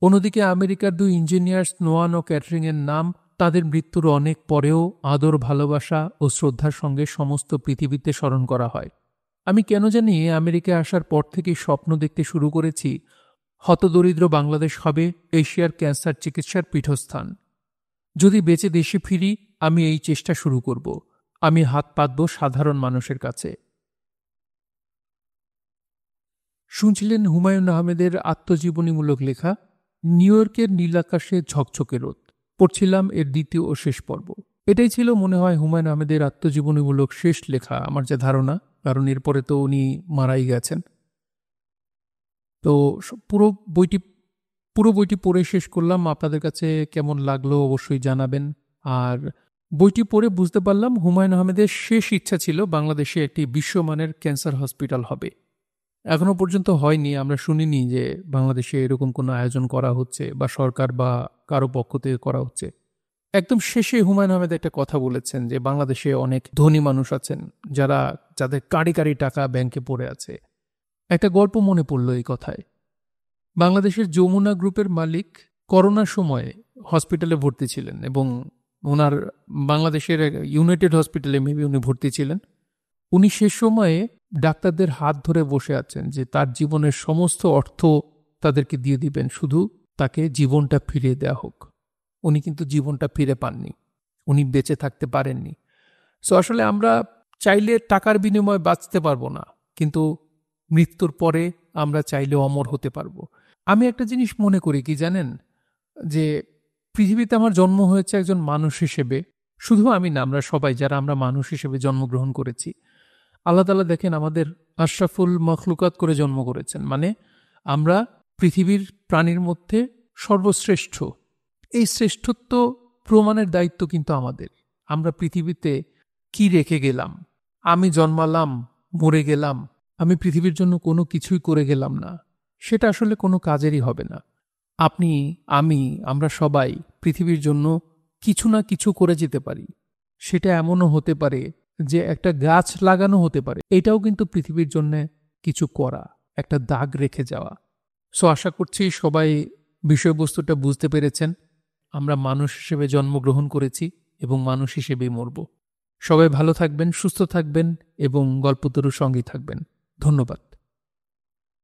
Speaker 1: অন্যদিকে আমেরিকার 2 ইঞ্জিনিয়ার স্নোয়ান ও ক্যাটারিংয়ের নাম তাদের মৃত্যুর অনেক পরেও আদর, ভালোবাসা ও শ্রদ্ধার সঙ্গে সমস্ত পৃথিবীতে স্মরণ করা হয়। আমি কেন জানি আমেরিকায় আসার পর থেকেই স্বপ্ন দেখতে শুরু করেছি হতদরিদ্র বাংলাদেশ হবে এশিয়ার ক্যান্সার চিকিৎসার পীঠস্থান। যদি বেঁচে দেশে ফিরি, আমি এই চেষ্টা শুরু করব। আমি হাত পাতব সাধারণ মানুষের কাছে। শুনছিলেন হুমায়ুন আহমেদের আত্মজীবনীমূলক লেখা নিউ ইয়র্কের নীলাকাশে ঝকঝকে রোদ। পড়ছিলাম এর দ্বিতীয় ও শেষ পর্ব। এটাই ছিল মনে হয় হুমায়ুন আহমেদের আত্মজীবনীমূলক শেষ লেখা, আমার যা ধারণা, কারণ এরপরে তো উনি মারাই গেছেন। তো পুরো বইটি পড়ে শেষ করলাম। আপনাদের কাছে কেমন লাগলো অবশ্যই জানাবেন। আর বইটি পড়ে বুঝতে পারলাম হুমায়ুন আহমেদের শেষ ইচ্ছা ছিল বাংলাদেশে একটি বিশ্বমানের ক্যান্সার হসপিটাল হবে। এখনো পর্যন্ত হয়নি, আমরা শুনিনি যে বাংলাদেশে এরকম কোনো আয়োজন করা হচ্ছে বা সরকার বা কারো পক্ষ থেকে করা হচ্ছে। একদম শেষে হুমায়ুন আহমেদ একটা কথা বলেছেন যে বাংলাদেশে অনেক ধনী মানুষ আছেন যাদের কাঁড়ি কাঁড়ি টাকা ব্যাংকে পড়ে আছে। একটা গল্প মনে পড়ল এই কথায়। বাংলাদেশের যমুনা গ্রুপের মালিক করোনার সময় হসপিটালে ভর্তি ছিলেন এবং ওনার বাংলাদেশের ইউনাইটেড হসপিটালে মেবি উনি ভর্তি ছিলেন। উনি সে সময়ে ডাক্তারদের হাত ধরে বসে আছেন যে তার জীবনের সমস্ত অর্থ তাদেরকে দিয়ে দিবেন, শুধু তাকে জীবনটা ফিরিয়ে দেয়া হোক। উনি কিন্তু জীবনটা ফিরে পাননি, উনি বেঁচে থাকতে পারেননি। সো আসলে আমরা চাইলে টাকার বিনিময়ে বাঁচতে পারবো না, কিন্তু মৃত্যুর পরে আমরা চাইলে অমর হতে পারবো। আমি একটা জিনিস মনে করি কি জানেন, যে পৃথিবীতে আমার জন্ম হয়েছে একজন মানুষ হিসেবে। শুধু আমি না, আমরা সবাই যারা আমরা মানুষ হিসেবে জন্মগ্রহণ করেছি, আল্লাহ তাআলা দেখেন আমাদের আশরাফুল মখলুকাত করে জন্ম করেছেন, মানে আমরা পৃথিবীর প্রাণীর মধ্যে সর্বশ্রেষ্ঠ। এই শ্রেষ্ঠত্ব প্রমাণের দায়িত্ব কিন্তু আমাদের। আমরা পৃথিবীতে কি রেখে গেলাম? আমি জন্মালাম, মরে গেলাম, আমি পৃথিবীর জন্য কোনো কিছুই করে গেলাম না, সেটা আসলে কোনো কাজেরই হবে না। আপনি, আমরা সবাই পৃথিবীর জন্য কিছু না কিছু করে যেতে পারি। সেটা এমনও হতে পারে যে একটা গাছ লাগানো হতে পারে, এটাও কিন্তু পৃথিবীর জন্য কিছু করা, একটা দাগ রেখে যাওয়া। সো আশা করছি সবাই বিষয়বস্তুটা বুঝতে পেরেছেন। আমরা মানুষ হিসেবে জন্মগ্রহণ করেছি এবং মানুষ হিসেবেই মরব। সবাই ভালো থাকবেন, সুস্থ থাকবেন এবং গল্পতরুর সঙ্গেই থাকবেন। ধন্যবাদ।